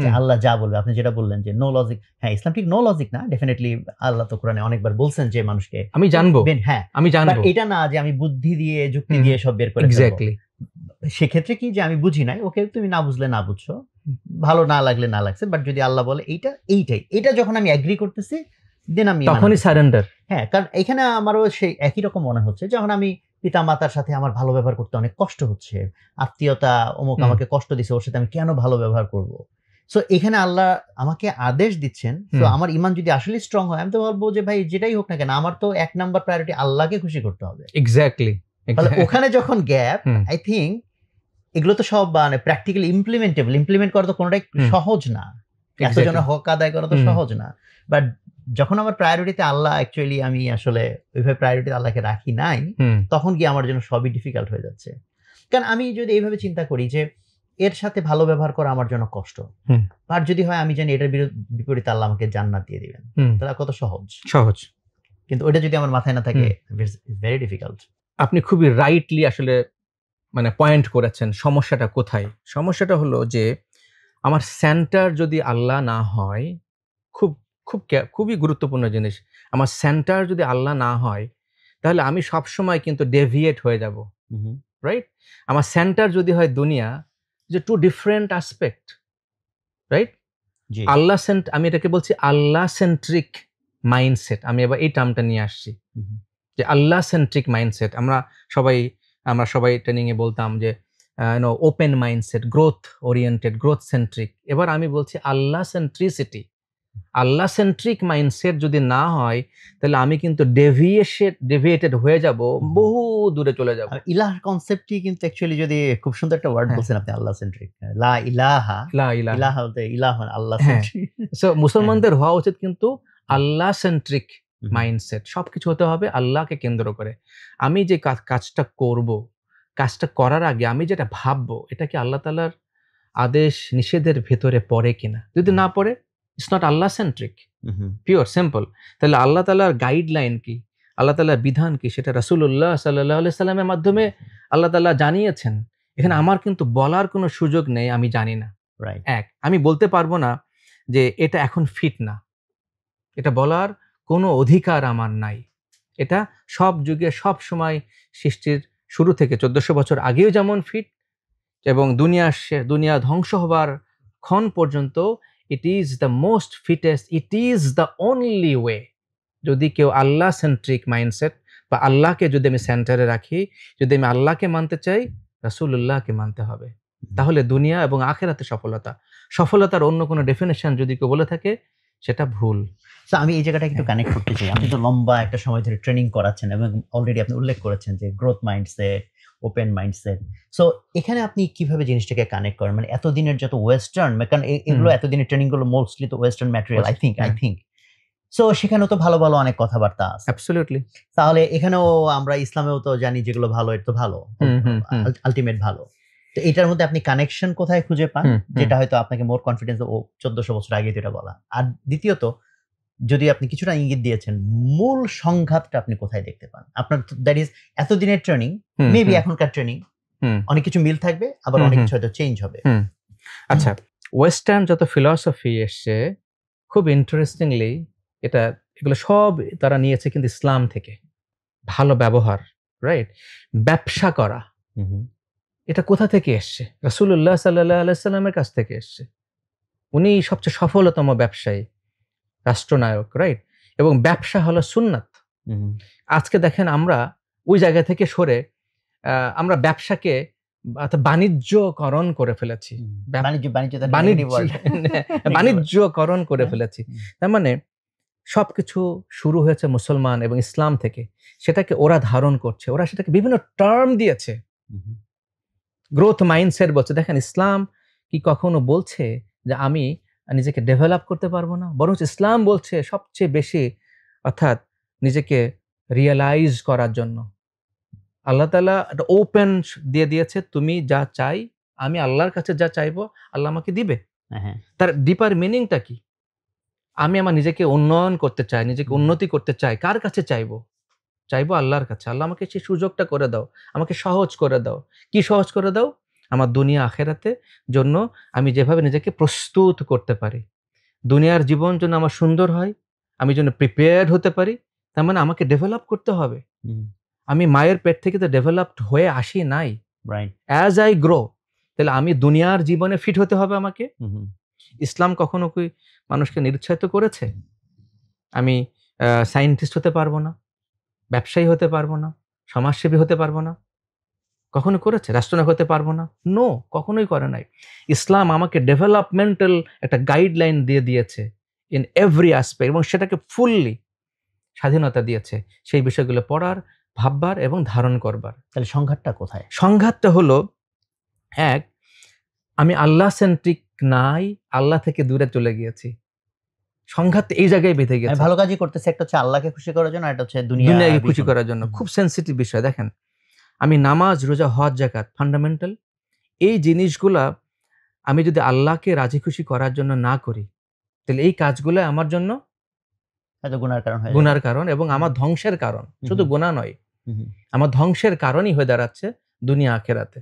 যে আল্লাহ যা বলবে। আপনি যেটা বললেন যে নো লজিক, হ্যাঁ ইসলাম ঠিক নো লজিক না, ডেফিনেটলি আল্লাহ তো কোরআনে অনেকবার বলছেন যে মানুষকে আমি জানবো, হ্যাঁ আমি জানবো, এটা না যে আমি বুদ্ধি দিয়ে যুক্তি দিয়ে সব বের করে এক্স্যাক্টলি। সেক্ষেত্রে কি যে আমি বুঝি নাই, ওকে তুমি না বুঝলে না বুঝছো, ভালো না লাগলে না লাগছে, বাট যদি আল্লাহ বলে এইটা যখন আমি এগ্রি করতেছি, দেন আমি তখনই সারেন্ডার। হ্যাঁ, কারণ এখানে আমারও সেই একই রকম মনে হচ্ছে, যখন আমি পিতা মাতার সাথে আমার ভালো ব্যবহার করতে অনেক কষ্ট হচ্ছে, আত্মীয়তা অমুক আমাকে কষ্ট দিচ্ছে, ওর সাথে আমি কেন ভালো ব্যবহার করব। সো এখানে আল্লাহ আমাকে আদেশ দিচ্ছেন, তো আমার ঈমান যদি আসলে স্ট্রং হয়, আমি তো বলবো যে ভাই যেটাই হোক না কেন, আমার তো 1 নাম্বার প্রায়োরিটি আল্লাহকে খুশি করতে হবে। এক্স্যাক্টলি। ওখানে যখন গ্যাপ, আই থিঙ্ক এগুলো তো সব মানে প্র্যাকটিক্যালি ইমপ্লিমেন্ট করা তো কোনোটাই সহজ না, এতজনের হক আদায় করা তো সহজ না, বাট যখন আমার প্রায়োরিটিতে আল্লাহ, অ্যাকচুয়ালি আমি আসলে ওইভাবে প্রায়োরিটি আল্লাহকে রাখি নাই, তখন কি আমার জন্য সবই ডিফিকাল্ট হয়ে যাচ্ছে। কারণ আমি যদি এইভাবে চিন্তা করি যে এর সাথে ভালো ব্যবহার করা আমার জন্য কষ্ট, আর যদি হয় আমি জানি এটার বিপরীতে আল্লাহ আমাকে জান্নাত দিয়ে দিবেন, তাহলে কত সহজ। কিন্তু ওটা যদি আমার মাথায় না থাকে, ভেরি ডিফিকাল্ট। আপনি খুবই রাইটলি আসলে মানে পয়েন্ট করেছেন সমস্যাটা কোথায়। সমস্যাটা হলো যে আমার সেন্টার যদি আল্লাহ না হয়, খুবই গুরুত্বপূর্ণ জিনিস, আমার সেন্টার যদি আল্লাহ না হয় তাহলে আমি সবসময় কিন্তু ডেভিয়েট হয়ে যাব, রাইট? আমার সেন্টার যদি হয় দুনিয়া, যে টু ডিফারেন্ট অ্যাসপেক্ট, রাইট? আল্লাহ আমি এটাকে বলছি আল্লাহ সেন্ট্রিক মাইন্ডসেট। আমি এবার এই টার্মটা নিয়ে আসছি যে আল্লাহ সেন্ট্রিক মাইন্ডসেট। আমরা সবাই ট্রেনিং এ বলতাম যে open mindset, growth oriented, growth centric. এবার আমি বলছি আল্লাহ সেন্ট্রিসিটি। আল্লাহ সেন্ট্রিক মাইন্ডসেট যদি না হয় তাহলে আমি কিন্তু ডেভিয়েটেড হয়ে যাব, বহু দূরে চলে যাব। ইলাহ কনসেপ্টই কিন্তু অ্যাকচুয়ালি, যদি খুব সুন্দর একটা ওয়ার্ড বলছেন আপনি, আল্লাহ সেন্ট্রিক। লা ইলাহা, ইলাহা বলতে ইলাহ মানে আল্লাহ সেন্ট্রিক। সো মুসলমানদের হওয়া উচিত কিন্তু আল্লাহ সেন্ট্রিক মাইন্ডসেট। সবকিছু হতে হবে আল্লাহকে কেন্দ্র করে। আমি যে কাজটা করব, কাজটা করার আগে আমি যেটা ভাববো, এটা কি আল্লাহ তাআলার আদেশ নিষেধের ভেতরে পড়ে কিনা। যদি না পড়ে, it's not Allah centric, pure simple. তাহলে আল্লাহ তাআলার গাইডলাইন কি, আল্লাহ তাআলার বিধান কি, সেটা রাসূলুল্লাহ সাল্লাল্লাহু আলাইহি সাল্লামের মাধ্যমে আল্লাহ তাআলা জানিয়েছেন। এখানে আমার কিন্তু বলার কোনো সুযোগ নেই আমি জানি না। আমি বলতে পারবো না যে এটা এখন ফিট না, এটা বলার কোনো অধিকার আমার নাই। এটা সব যুগে সব সময় সৃষ্টির শুরু থেকে 1400 বছর আগেও যেমন ফিট, এবং দুনিয়া ধ্বংস হবার ক্ষণ পর্যন্ত it is the most fittest, it is the only way. যদি কেউ আল্লাহ সেন্ট্রিক মাইন্ডসেট বা আল্লাহকে যদি আমি সেন্টারে রাখি, যদি আমি আল্লাহকে মানতে চাই, রাসূলুল্লাহকে মানতে হবে। তাহলে দুনিয়া এবং আখিরাতে সফলতার অন্য কোনো ডেফিনেশন যদি কেউ বলে থাকে, সেটা ভুল। আমি এই জায়গাটা একটু কানেক্ট করতে চাই। আপনি তো লম্বা একটা সময় ধরে ট্রেনিং করাচ্ছেন এবং অলরেডি আপনি উল্লেখ করেছেন যে growth mindset, open mindset. So এখানে আপনি কিভাবে জিনিসটাকে কানেক্ট করেন? মানে এতদিনের যত ওয়েস্টার্ন, কারণ এগুলো এতদিনের ট্রেনিং গুলো মোস্টলি তো western material, I think. So সেখানেও তো ভালো ভালো অনেক কথাবার্তা আছে। অ্যাবসলিউটলি। তাহলে এখানেও আমরা ইসলামেও তো জানি যেগুলো ভালো, এটা তো ভালো, আলটিমেট ভালো। তো এটার মধ্যে আপনি কানেকশন কোথায় খুঁজে পান, যেটা হয়তো আপনাকে মোর কনফিডেন্স, 1400 বছর আগে এটা বলা। আর দ্বিতীয়ত, যদি আপনি কিছুটা ইঙ্গিত দিয়েছেন, মূল সংঘাতটা আপনি কোথায় দেখতে পান? আপনার দ্যাট ইজ এতদিনের ট্রেনিং, মেবি এখনকার ট্রেনিং অনেক কিছু মিল থাকবে, আবার অনেক কিছু হয়তো চেঞ্জ হবে। আচ্ছা, ওয়েস্টার্ন যত ফিলসফি এসছে, খুব ইন্টারেস্টিংলি এগুলো সব তারা নিয়েছে কিন্তু ইসলাম থেকে। ভালো ব্যবহার, রাইট? ব্যবসা করা, এটা কোথা থেকে এসছে? রাসূলুল্লাহ সাল্লাল্লাহু আলাইহি সাল্লামের কাছ থেকে এসছে। উনি সবচেয়ে সফলতম ব্যবসায়ী, রাষ্ট্রনায়ক, রাইট? এবং ব্যবসা হলো সুন্নাত। আজকে দেখেন আমরা ওই জায়গা থেকে সরে আমরা ব্যবসাকে বাণিজ্যকরণ করে ফেলেছি। বাণিজ্যকরণ করে ফেলেছি। তার মানে সবকিছু শুরু হয়েছে মুসলমান এবং ইসলাম থেকে, সেটাকে ওরা ধারণ করছে, ওরা সেটাকে বিভিন্ন টার্ম দিয়েছে। গ্রোথ মাইন্ডসেট বলছে। দেখেন, ইসলাম কি কখনো বলছে যে আমি নিজেকে ডেভেলপ করতে পারবো না? বরং ইসলাম বলছে সবচেয়ে বেশি, অর্থাৎ নিজেকে রিয়েলাইজ করার জন্য। আল্লাহ তাআলা একটা ওপেন দিয়ে দিয়েছে, তুমি যা চাই, আমি আল্লাহর কাছে যা চাইবো আল্লাহ আমাকে দিবে। তার ডিপার মিনিংটা কি? আমি আমার নিজেকে উন্নয়ন করতে চাই, নিজেকে উন্নতি করতে চাই, কার কাছে চাইবো আল্লাহর কাছে। আল্লাহ আমাকে সেই সুযোগটা করে দাও, আমাকে সহজ করে দাও। কি সহজ করে দাও? আমার দুনিয়া আখিরাতে জন্য আমি যেভাবে নিজেকে প্রস্তুত করতে পারি, দুনিয়ার জীবন যেন আমার সুন্দর হয়, আমি যেন প্রিপেয়ার্ড হতে পারি। তার মানে আমাকে ডেভেলপ করতে হবে। আমি মায়ের পেট থেকে তো ডেভেলপড হয়ে আসি নাই, রাইট? অ্যাজ আই গ্রো, তাহলে আমি দুনিয়ার জীবনে ফিট হতে হবে আমাকে। ইসলাম কখনো কি মানুষকে নিরুৎসাহিত করেছে? আমি সায়েন্টিস্ট হতে পারবো না, ব্যবসায়ী হতে পারবো না, সমাজসেবী হতে পারবো না? কখনো করেছে? রাষ্ট্রনায়ক হতে পারবো না? নো, কখনোই করে নাই। ইসলাম আমাকে ডেভেলপমেন্টাল একটা গাইডলাইন দিয়ে দিয়েছে ইন এভরি অ্যাসপেক্ট, এবং সেটাকে ফুললি স্বাধীনতা দিয়েছে সেই বিষয়গুলো পড়ার, ভাববার এবং ধারণ করবার। তাহলে সংঘাতটা কোথায়? সংঘাতটা হলো, এক, আমি আল্লাহ সেন্ট্রিক নাই, আল্লাহ থেকে দূরে চলে গিয়েছি। সংঘাত এই জায়গায় বেঁধে আমি গেছে, ভালো কাজই করতেছি, একটা হচ্ছে আল্লাহকে খুশি করার জন্য, আর একটা হচ্ছে দুনিয়াকে খুশি বিপন্ন। করার জন্য। খুব সেন্সিটিভ বিষয়। দেখেন, আমি নামাজ, রোজা, হজ, যাকাত ফান্ডামেন্টাল, এই জিনিসগুলা আমি যদি আল্লাহকে রাজি খুশি করার জন্য না করি, তাহলে এই কাজগুলো আমার জন্য হয়তো গুনার কারণ হয়ে যাবে। গুনার কারণ এবং আমার ধ্বংসের কারণ। শুধু গুনাহ নয়, আমার ধ্বংসের কারণই হয়ে দাঁড়াচ্ছে দুনিয়া আখেরাতে।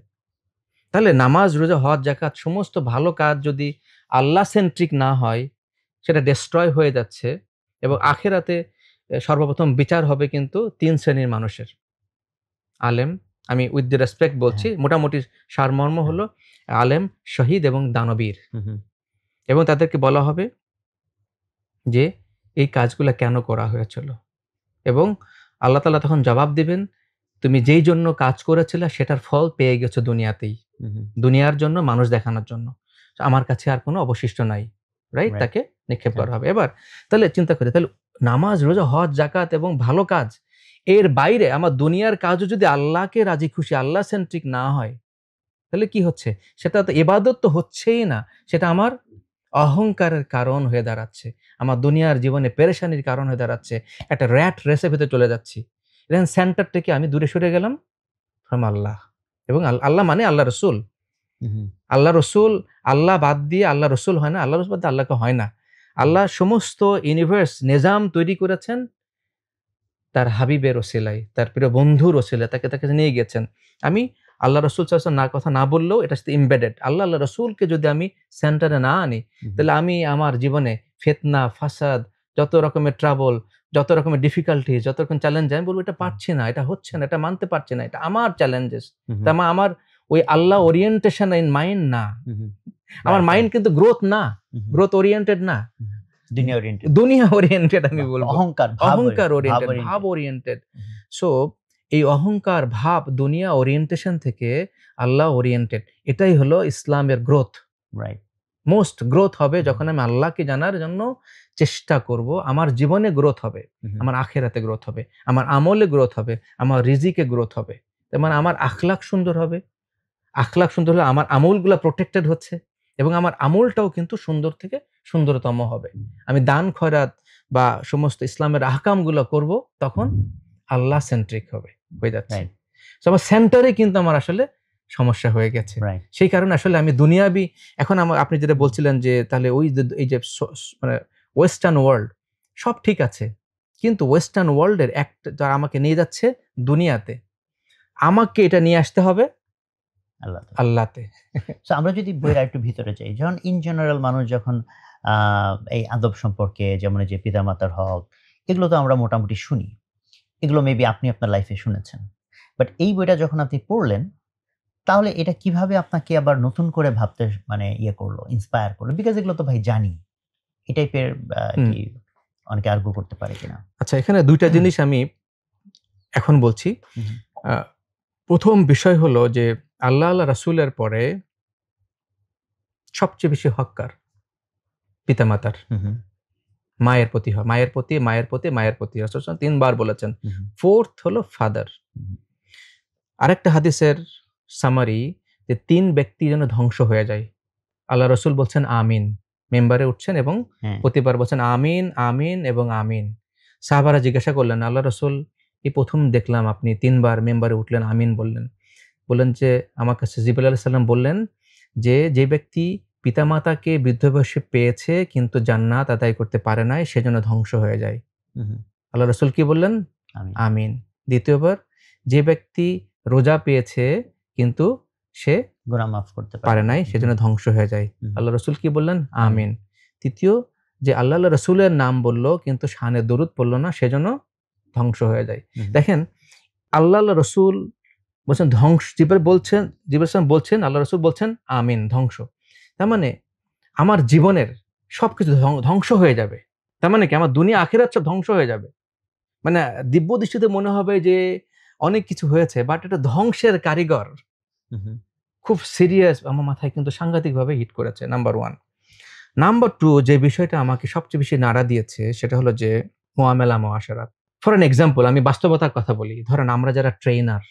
তাহলে নামাজ, রোজা, হজ, যাকাত সমস্ত ভালো কাজ যদি আল্লাহ সেন্ট্রিক না হয়, সেটা ডেস্ট্রয় হয়ে যাচ্ছে এবং আখেরাতে সর্বপ্রথম বিচার হবে কিন্তু ৩ শ্রেণীর মানুষের। আলেম, আমি উইথ দি রেসপেক্ট বলছি, মোটামুটি সারমর্ম হলো আলেম, শহীদ এবং দানবীর। এবং তাদেরকে বলা হবে যে এই কাজগুলা কেন করা হয়েছিল, এবং আল্লাহ তাআলা তখন জবাব দিবেন, তুমি যেই জন্য কাজ করেছিলে সেটার ফল পেয়ে গেছো দুনিয়াতেই। দুনিয়ার জন্য, মানুষ দেখানোর জন্য। আমার কাছে আর কোনো অবশিষ্ট নাই। রাইট? Right. তাকে নিক্ষেপ করা হবে। এবার তাহলে চিন্তা করি, তাহলে নামাজ, রোজা, হজ, যাকাত এবং ভালো কাজ, এর বাইরে আমার দুনিয়ার কাজও যদি আল্লাহকে রাজি খুশি, আল্লাহ সেন্ট্রিক না হয়, তাহলে কি হচ্ছে? সেটা তো ইবাদত তো হচ্ছেই না, সেটা আমার অহংকারের কারণ হয়ে দাঁড়াচ্ছে, আমার দুনিয়ার জীবনে পেরেশানির কারণ হয়ে দাঁড়াচ্ছে, একটা র্যাট রেসের ভেতরে চলে যাচ্ছি। এখন সেন্টার থেকে আমি দূরে সরে গেলাম ফ্রম আল্লাহ। এবং আল্লাহ মানে আল্লাহ রসুল। আল্লাহ রসুল, আল্লাহ বাদ দিয়ে আল্লাহ রসুল হয় না, আল্লাহ রসুল বাদ দিয়ে আল্লাহকে হয় না। আল্লাহ সমস্ত ইউনিভার্স নিজাম তৈরি করেছেন তার হাবিবের ওসিলায়, তার প্রিয় বন্ধুর ওসিলায়, তাকে নিয়ে গেছেন। আমি আল্লাহ রসুল সাল্লাল্লাহু আলাইহি ওয়াসাল্লাম না কথা না বললেও এটা সাথে ইমবেডেড। আল্লাহ রসুলকে যদি আমি সেন্টারে না আনি, তাহলে আমি আমার জীবনে ফিতনা, ফাসাদ, যত রকমের ট্রাবল, যত রকমের ডিফিকাল্টিজ, যত রকম চ্যালেঞ্জ, আমি বলবো এটা পারছি না, এটা হচ্ছে না, এটা মানতে পারছি না, এটা আমার চ্যালেঞ্জেস। তা আমার ওই আল্লাহ ওরিয়েন্টেশন ইন মাইন্ড না, আমার মাইন্ড কিন্তু গ্রোথ না, গ্রোথ ওরিয়েন্টেড না, দুনিয়া ওরিয়েন্টেড। আমি বলবো অহংকার ওরিয়েন্টেড, ভাব ওরিয়েন্টেড। সো এই অহংকার, ভাব, দুনিয়া ওরিয়েন্টেশন থেকে আল্লাহ ওরিয়েন্টেড, এটাই হলো ইসলামের গ্রোথ। রাইট। মোস্ট গ্রোথ হবে যখন আমি আল্লাহকে জানার জন্য চেষ্টা করব। আমার জীবনে গ্রোথ হবে, আমার আখেরাতে গ্রোথ হবে, আমার আমলে গ্রোথ হবে, আমার রিজিকে গ্রোথ হবে। মানে আমার আখলাক সুন্দর হবে, আখলাক সুন্দর হলে আমার আমলগুলো প্রোটেক্টেড হচ্ছে এবং আমার আমলটাও কিন্তু সুন্দর থেকে সুন্দরতম হবে। আমি দান খয়রাত বা সমস্ত ইসলামের আহকামগুলো করব, তখন আল্লাহ সেন্ট্রিক হয়ে যাচ্ছে। সো আমার সেন্টারে কিন্তু আমার আসলে সমস্যা হয়ে গেছে। সেই কারণে আসলে আমি দুনিয়াবি, এখন আপনি যেটা বলছিলেন যে তাহলে এই যে মানে ওয়েস্টার্ন ওয়ার্ল্ড সব ঠিক আছে, কিন্তু ওয়েস্টার্ন ওয়ার্ল্ডের একটা যারা আমাকে নিয়ে যাচ্ছে দুনিয়াতে, আমাকে এটা নিয়ে আসতে হবে আল্লাহতে। সো আমরা যদি বইয়ের একটু ভিতরে যাই, যখন ইন জেনারেল মানুষ যখন এই আদব সম্পর্কে, যেমন যে পিতামাতার হক, এগুলো তো আমরা মোটামুটি শুনি, এগুলো মেবি আপনি আপনার লাইফে শুনেছেন, বাট এই বইটা যখন আপনি পড়লেন, তাহলে এটা কিভাবে আপনাকে আবার নতুন করে ভাবতে মানে করলো, ইন্সপায়ার করলো? বিকজ এগুলো তো ভাই জানি, এই টাইপের কি অনেকে আর্গু করতে পারে কিনা? আচ্ছা, এখানে দুইটা জিনিস আমি এখন বলছি। প্রথম বিষয় হলো যে আল্লাহ রাসূলের পরে সবচেয়ে বেশি হক কার? পিতামাতার। মায়ের প্রতি হয়, মায়ের প্রতি, মায়ের প্রতি, মায়ের প্রতি। রাসূল সাল্লাল্লাহু আলাইহি ওয়াসাল্লাম 3 বার বলেছেন। ফোর্থ হলো ফাদার। আরেকটা হাদিসের সামারি যে 3 ব্যক্তি যেন ধ্বংস হয়ে যায়, আল্লাহ রাসূল বলছেন আমিন, মেম্বারে উঠছেন এবং প্রতিবার বলছেন আমিন, আমিন এবং আমিন। সাহাবারা জিজ্ঞাসা করলেন, আল্লাহ রাসূল, এই প্রথম দেখলাম আপনি 3 বার মেম্বারে উঠলেন, আমিন বললেন। বললেন যে আমার কাছে জিবরাইল আলাইহিস সালাম বললেন যে ব্যক্তি পিতামাতাকে বৃদ্ধ বয়সে পেয়েছে কিন্তু জান্নাত আদায় করতে পারে নাই, সেজন্য ধ্বংস হয়ে যায়। আল্লাহ রাসূল কি বললেন? আমিন। দ্বিতীয়বার, যে ব্যক্তি রোজা পেয়েছে কিন্তু সে গুনাহ মাফ করতে পারে নাই, সেজন্য ধ্বংস হয়ে যায়। আল্লাহ রাসূল কি বললেন? আমিন। তৃতীয়, যে আল্লাহ রাসূলের নাম বলল কিন্তু শানে দরুদ পড়ল না, সেজন্য ধ্বংস হয়ে যায়। দেখেন, আল্লাহ রাসূল বলছেন ধ্বংস, জিবরাইল বলছেন, আল্লাহ রাসূল বলছেন আমিন, ধ্বংস। তার মানে আমার জীবনের সবকিছু ধ্বংস হয়ে যাবে। তার মানে কি আমার দুনিয়া আখিরাত সব ধ্বংস হয়ে যাবে। মানে দিব্য দৃষ্টিতে মনে হবে যে অনেক কিছু হয়েছে, বাট এটা ধ্বংসের কারিগর। খুব সিরিয়াস, আমার মাথায় কিন্তু সাংঘাতিকভাবে হিট করেছে। নাম্বার 1। নাম্বার 2, যে বিষয়টা আমাকে সবচেয়ে বেশি নাড়া দিয়েছে সেটা হলো যে মুআমালা মুআশারাত। ফর অ্যান এক্সাম্পল, আমি বাস্তবতার কথা বলি। ধরেন আমরা যারা ট্রেনার,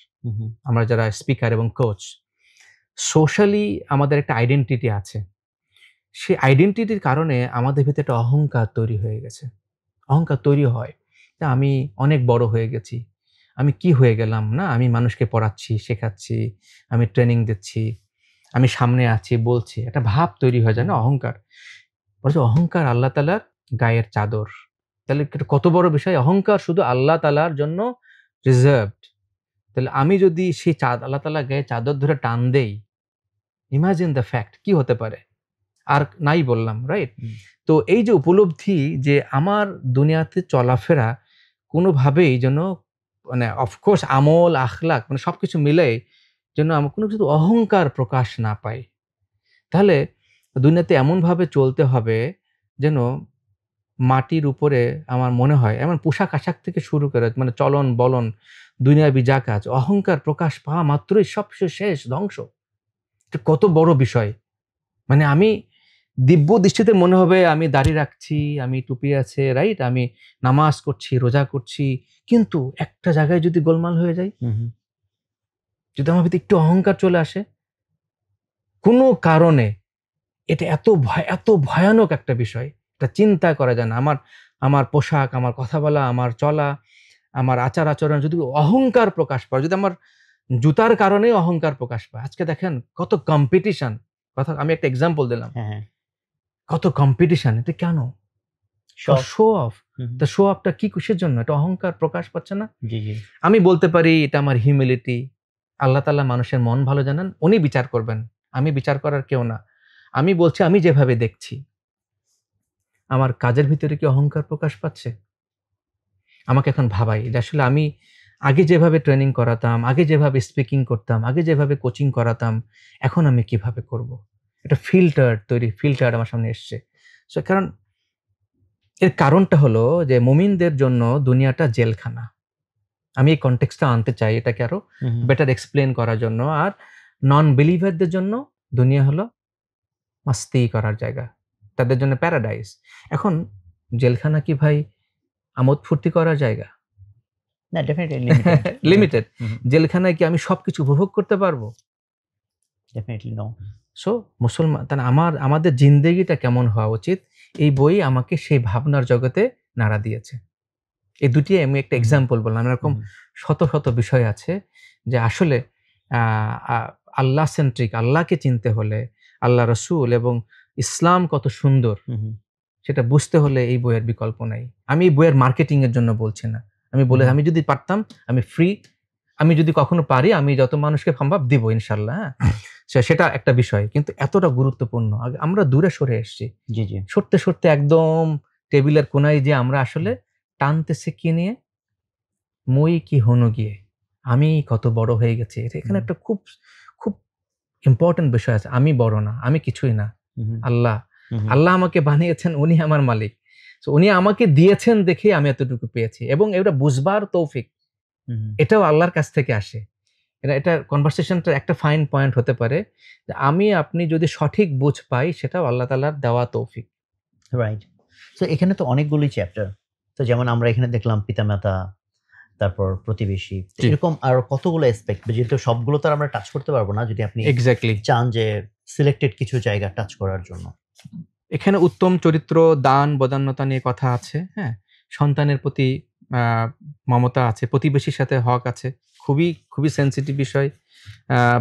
আমরা যারা স্পিকার এবং কোচ, সোশ্যালি আমাদের একটা আইডেন্টিটি আছে। সেই আইডেন্টিটির কারণে আমাদের ভিতরে একটা অহংকার তৈরি হয়ে গেছে। অহংকার তৈরি হয় যে আমি অনেক বড় হয়ে গেছি, আমি কি হয়ে গেলাম, না আমি মানুষকে পড়াচ্ছি, শেখাচ্ছি, আমি ট্রেনিং দিচ্ছি, আমি সামনে আছি, বলছি, একটা ভাব তৈরি হয়ে যায় না, অহংকার। বলছে অহংকার আল্লাহ তাআলার গায়ের চাদর। তাহলে এটা কত বড় বিষয়! অহংকার শুধু আল্লাহ তাআলার জন্য রিজার্ভড। তাহলে আমি যদি সেই আল্লাহ তাআলার গায়ে চাদর ধরে টান দেই, ইমাজিন দ্য ফ্যাক্ট কি হতে পারে? আর নাই বললাম, রাইট? তো এই যে উপলব্ধি যে আমার দুনিয়াতে চলাফেরা কোনোভাবেই যেন মানে অফকোর্স আমল, আখলাক মানে সবকিছু মিলে যেন আমার কোনো কিছু অহংকার প্রকাশ না পায়। তাহলে দুনিয়াতে এমনভাবে চলতে হবে যেন মাটির উপরে আমার মনে হয় এমন পোশাক-আশাক থেকে শুরু করে মানে চলন-বলন, দুনিয়াবি যা কাজ, অহংকার প্রকাশ পাওয়া মাত্রই সব শেষ, ধ্বংস। এটা কত বড় বিষয়! মানে আমি দিব্য দৃষ্টিতে মনে হবে আমি দাড়ি রাখছি, আমি টুপি আছে, রাইট? আমি নামাজ করছি, রোজা করছি। কিন্তু একটা জায়গায় যদি গোলমাল হয়ে যায়, যদি আমার ভিতরে একটু অহংকার চলে আসে, কোনো কারণে এটা এত ভয়ানক একটা বিষয়। এটা চিন্তা করা যায় না। আমার পোশাক, আমার কথা বলা, আমার চলা, আমার আচার-আচরণ যদি অহংকার প্রকাশ পায়, যদি আমার জুতার কারণেই অহংকার প্রকাশ পায়। আজকে দেখেন কত কম্পিটিশন। আমি একটা এক্সাম্পল দিলাম। হ্যাঁ, কত কম্পিটিশন, এটা কেন? Show off. তো শো অফটা কি কিসের জন্য? এটা অহংকার প্রকাশ পাচ্ছে না? জি, জি। আমি বলতে পারি এটা আমার হিউমিলিটি। আল্লাহ তাআলা মানুষের মন ভালো জানেন, উনি বিচার করবেন। আমি বিচার করার কেউ না। আমি বলছি আমি যেভাবে দেখছি। আমার কাজের ভিতরে কি অহংকার প্রকাশ পাচ্ছে? আমাকে এখন ভাবাই যে আসলে আমি আগে যেভাবে ট্রেনিং করাতাম, আগে যেভাবে স্পিকিং করতাম, আগে যেভাবে কোচিং করাতাম, এখন আমি কিভাবে করব? একটা ফিল্টার আমার সামনে এসছে। সো কারণ এর কারণটা হলো যে মুমিনদের জন্য দুনিয়াটা জেলখানা। আমি এই কনটেক্সটটা আনতে চাই এটাকে আরো বেটার এক্সপ্লেইন করার জন্য। আর নন বিলিভারদের জন্য দুনিয়া হলো মাস্তি করার জায়গা। তাদের জন্য প্যারাডাইস। এখন জেলখানা কি ভাই আমোদ ফুর্তি করার জায়গা? না, ডেফিনিটলি লিমিটেড। লিমিটেড। জেলখানায় কি আমি সবকিছু উপভোগ করতে পারবো? Definitely no. সো মুসলমান তাহলে আমাদের জিন্দেগিটা কেমন হওয়া উচিত? এই বই আমাকে সেই ভাবনার জগতে নাড়া দিয়েছে। এই দুটি আমি একটা এক্সাম্পল বললাম। এরকম শত বিষয় আছে যে আসলে আ আ আল্লাহ সেন্ট্রিক, আল্লাহকে চিনতে হলে, আল্লাহ রাসূল এবং ইসলাম কত সুন্দর সেটা বুঝতে হলে এই বইয়ের বিকল্প নাই। আমি এই বইয়ের মার্কেটিং এর জন্য বলছি না। আমি যদি পারতাম, আমি ফ্রি, আমি যদি কখনো পারি আমি যত মানুষকে সম্ভব দিব ইনশাআল্লাহ, হ্যাঁ? সেটা একটা বিষয়। কিন্তু এতটা গুরুত্বপূর্ণ। আমরা দূরে সরে এসেছি। জি, জি। সরতে একদম টেবিলের কোনায় যেয়ে আমরা আসলে টানতেছি কি নিয়ে? মই কি হনু গিয়ে। আমি কত বড় হয়ে গেছি। এখানে একটা খুব ইম্পোর্টেন্ট বিষয় আছে। আমি বড় না, আমি কিছুই না। আল্লাহ। আল্লাহ আমাকে বানিয়েছেন, উনি আমার মালিক। সো উনি আমাকে দিয়েছেন দেখেই আমি এতটুকু পেয়েছি এবং এটা বুঝবার তৌফিক এটাও আল্লাহর কাছ থেকে আসে। এটা কনভারসেশনটা একটা ফাইন পয়েন্ট হতে পারে যে আপনি যদি সঠিক বুঝ পাই সেটাও আল্লাহ তাআলার দেওয়া তৌফিক। রাইট। সো এখানে তো অনেকগুলোই চ্যাপ্টার। তো যেমন আমরা এখানে দেখলাম পিতামাতা, তারপর প্রতিবেশী। জি। এরকম আরো কতগুলো অ্যাসপেক্ট, যেহেতু সবগুলো তো আর আমরা টাচ করতে পারবো না, যদি আপনি এক্সাক্টলি। চান যে সিলেক্টেড কিছু জায়গা টাচ করার জন্য। এখানে উত্তম চরিত্র, দান, বদান্যতা নিয়ে কথা আছে, হ্যাঁ? সন্তানের প্রতি আ মমতা আছে, প্রতিবেশীর সাথে হক আছে। খুবই সেনসিটিভ বিষয়।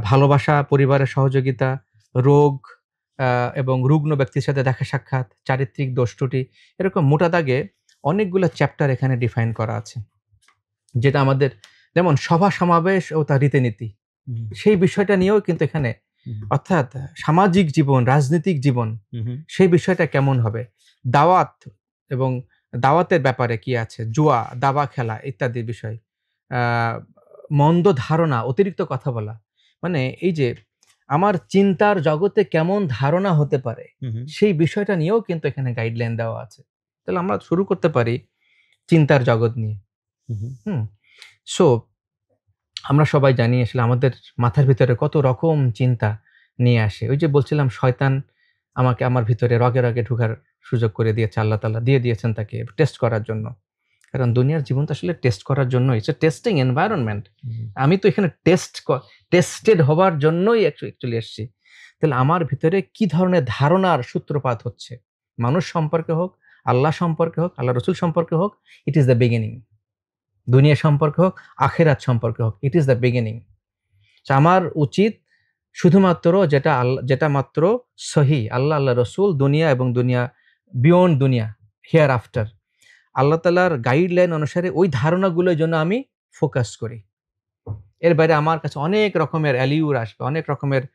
ভালোবাসা, পরিবারের সহযোগিতা, রোগ এবং রুগ্ন ব্যক্তির সাথে দেখা সাক্ষাৎ, চারিত্রিক দোষ ত্রুটি, এরকম মোটা দাগে অনেকগুলো চ্যাপ্টার এখানে ডিফাইন করা আছে। যেটা আমাদের যেমন সভা সমাবেশ ও তার রীতিনীতি, সেই বিষয়টা নিয়েও কিন্তু এখানে অর্থাৎ সামাজিক জীবন, রাজনৈতিক জীবন সেই বিষয়টা কেমন হবে? দাওয়াত এবং দাওয়াতের ব্যাপারে কি আছে? জুয়া, দাবা খেলা ইত্যাদি বিষয়। আ মন্দ ধারণা, অতিরিক্ত কথা বলা। মানে এই যে আমার চিন্তার জগতে কেমন ধারণা হতে পারে, সেই বিষয়টা নিয়েও কিন্তু এখানে গাইডলাইন দেওয়া আছে। তাহলে আমরা শুরু করতে পারি চিন্তার জগৎ নিয়ে। সো আমরা সবাই জানি আসলে আমাদের মাথার ভিতরে কত রকম চিন্তা নিয়ে আসে। ওই যে বলছিলাম শয়তান আমাকে আমার ভিতরে রগে ঢোকার সুযোগ করে দিয়েছে, আল্লাহ তাআলা দিয়ে দিয়েছেন তাকে টেস্ট করার জন্য। কারণ দুনিয়ার জীবন তো আসলে টেস্ট করার জন্যই। It's a testing environment. আমি তো এখানে টেস্টেড হবার জন্যই অ্যাকচুয়ালি এসেছি। তাহলে আমার ভিতরে কি ধরনের ধারণার সূত্রপাত হচ্ছে, মানুষ সম্পর্কে হোক, আল্লাহ সম্পর্কে হোক, আল্লাহ রসুল সম্পর্কে হোক, ইট ইজ দ্য বিগিনিং। দুনিয়া সম্পর্কে হোক, আখেরাত সম্পর্কে হোক, ইট ইজ দ্য বিগিনিং। আমার উচিত শুধুমাত্র যেটা মাত্র সহি, আল্লাহ, আল্লাহ রসুল, দুনিয়া এবং দুনিয়া বিয়ন্ড দুনিয়া, হিয়ার আফটার, আল্লাহ তাআলার গাইডলাইন অনুসারে ওই ধারণাগুলোর জন্য আমি ফোকাস করি। এর বাইরে আমার কাছে অনেক রকমের অ্যালিউর আসবে, অনেক রকমের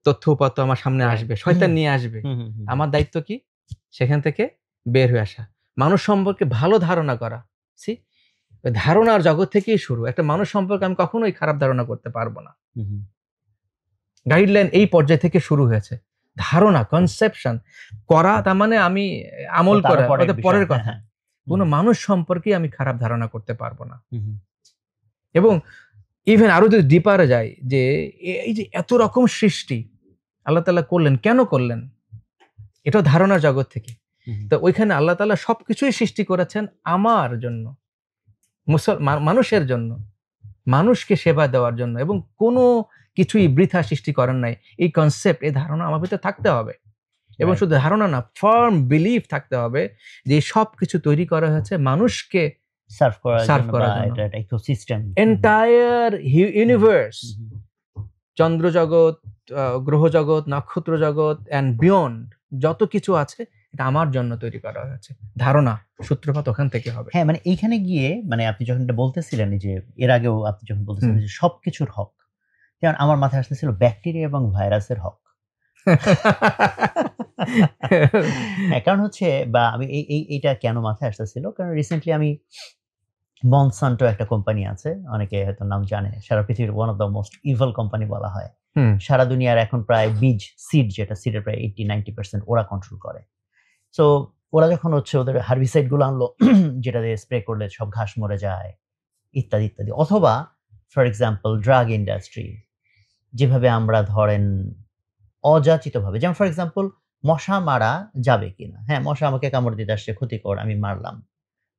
তথ্য উপাত্ত আমার সামনে আসবে, শয়তান নিয়ে আসবে। আমার দায়িত্ব কি? সেখান থেকে বের হয়ে আসা, মানুষ সম্পর্কে ভালো ধারণা করা। ধারণার জগৎ থেকেই শুরু। একটা মানুষ সম্পর্কে আমি কখনোই খারাপ ধারণা করতে পারবো না। গাইডলাইন এই পর্যায় থেকে শুরু হয়েছে। ধারণা, কনসেপশন করা, তার মানে আমি আমল করা, পরের কথা। কোনো মানুষ সম্পর্কে আমি খারাপ ধারণা করতে পারবো না। এবং ইভেন আরো যদি ডিপারে যায়, যে এই যে এত রকম সৃষ্টি আল্লাহ তাআলা করলেন, কেন করলেন? এটা ধারণার জগৎ থেকে। তো ওইখানে আল্লাহ তাআলা সবকিছুই সৃষ্টি করেছেন আমার জন্য, মানুষের জন্য, মানুষকে সেবা দেওয়ার জন্য, এবং কোনো কিছুই বৃথা সৃষ্টি করেন নাই। এই কনসেপ্ট, এই ধারণা আমার ভিতরে থাকতে হবে। এবং শুধু ধারণা না, ফার্ম বিলিভ থাকতে হবে যে সব কিছু তৈরি করা হয়েছে মানুষকে সার্ভ করার জন্য। এটা একটা ইকোসিস্টেম, এন্টায়ার ইউনিভার্স, চন্দ্র জগৎ, গ্রহ জগৎ, নক্ষত্র জগৎ এন্ড বিয়ন্ড, যত কিছু আছে এটা আমার জন্য তৈরি করা হয়েছে। ধারণা সূত্রপাত ওখান থেকে হবে। হ্যাঁ, মানে এইখানে গিয়ে, মানে আপনি যখন এটা বলতেছিলেন, যে এর আগেও আপনি যখন বলতেছিলেন যে সবকিছুর হক, যেমন আমার মাথায় আসতেছিল ব্যাকটেরিয়া এবং ভাইরাসের হক। কারণ হচ্ছে, বা আমি এইটা কেন মাথায় আসতেছিল, কারণ রিসেন্টলি আমি মনসান্টো একটা কোম্পানি আছে, অনেকে হয়তো নাম জানে, সারা পৃথিবীর one of the most evil company বলা হয়। সারা দুনিয়ার এখন প্রায় বীজ, যেটা সিডের প্রায় 80-90% ওরা কন্ট্রোল করে। সো ওরা যখন হচ্ছে ওদের হার্বিসাইড গুলো আনলো, যেটা দিয়ে স্প্রে করলে সব ঘাস মরে যায়, ইত্যাদি ইত্যাদি। অথবা ফর এক্সাম্পল ড্রাগ ইন্ডাস্ট্রি, যেভাবে আমরা ধরেন অযাচিতভাবে, যেমন ফর এক্সাম্পল মশা মারা যাবে কিনা, হ্যাঁ মশা আমাকে কামড় দিতে আসছে, ক্ষতিকর, আমি মারলাম,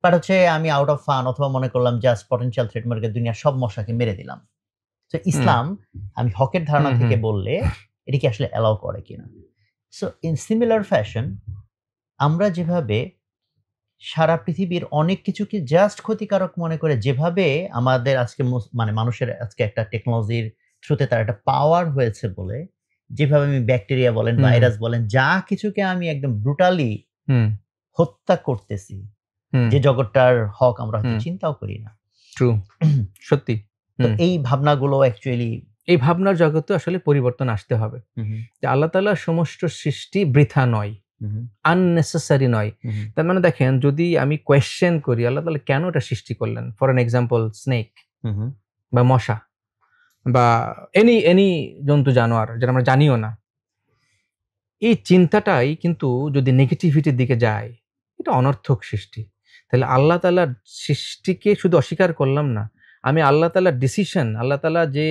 বাট হচ্ছে আমি আউট অফ ফান, অথবা মনে করলাম জাস্ট পটেনশিয়াল থ্রেট মনে করে দুনিয়ার সব মশাকে মেরে দিলাম। তো ইসলাম আমি হকের ধারণা থেকে বললে এটা কি আসলে অ্যালাউ করে কিনা। সো ইন সিমিলার ফ্যাশন, আমরা যেভাবে সারা পৃথিবীর অনেক কিছুকে জাস্ট ক্ষতিকারক মনে করে, যেভাবে আমাদের আজকে মানে মানুষের আজকে একটা টেকনোলজির থ্রুতে তার একটা পাওয়ার হয়েছে বলে, যেভাবে আমি ব্যাকটেরিয়া বলেন, ভাইরাস বলেন, যা কিছুকে আমি একদম ব্রুটালি হত্যা করতেছি, যে জগৎটার হক আমরা হয়তো চিন্তাও করি না। ট্রু, সত্যি। তো এই ভাবনাগুলো অ্যাকচুয়ালি, এই ভাবনার জগতে আসলে পরিবর্তন আসতে হবে। যে আল্লাহ তাআলার সমস্ত সৃষ্টি বৃথা নয়, আননেসেসারি নয়। তার মানে দেখেন, যদি আমি কোয়েশ্চেন করি আল্লাহ তাআলা কেন এটা সৃষ্টি করলেন, ফর এন এক্সাম্পল স্নেক বা মশা বা এনি জন্তু জানোয়ার যেটা আমরা জানিও না, এই চিন্তাটাই কিন্তু যদি নেগেটিভিটির দিকে যায়, এটা অনর্থক সৃষ্টি। তাহলে আল্লাহ তাআলার সৃষ্টিকে শুধু অস্বীকার করলাম না, আমি আল্লাহ তাআলার ডিসিশন, আল্লাহ তাআলা যে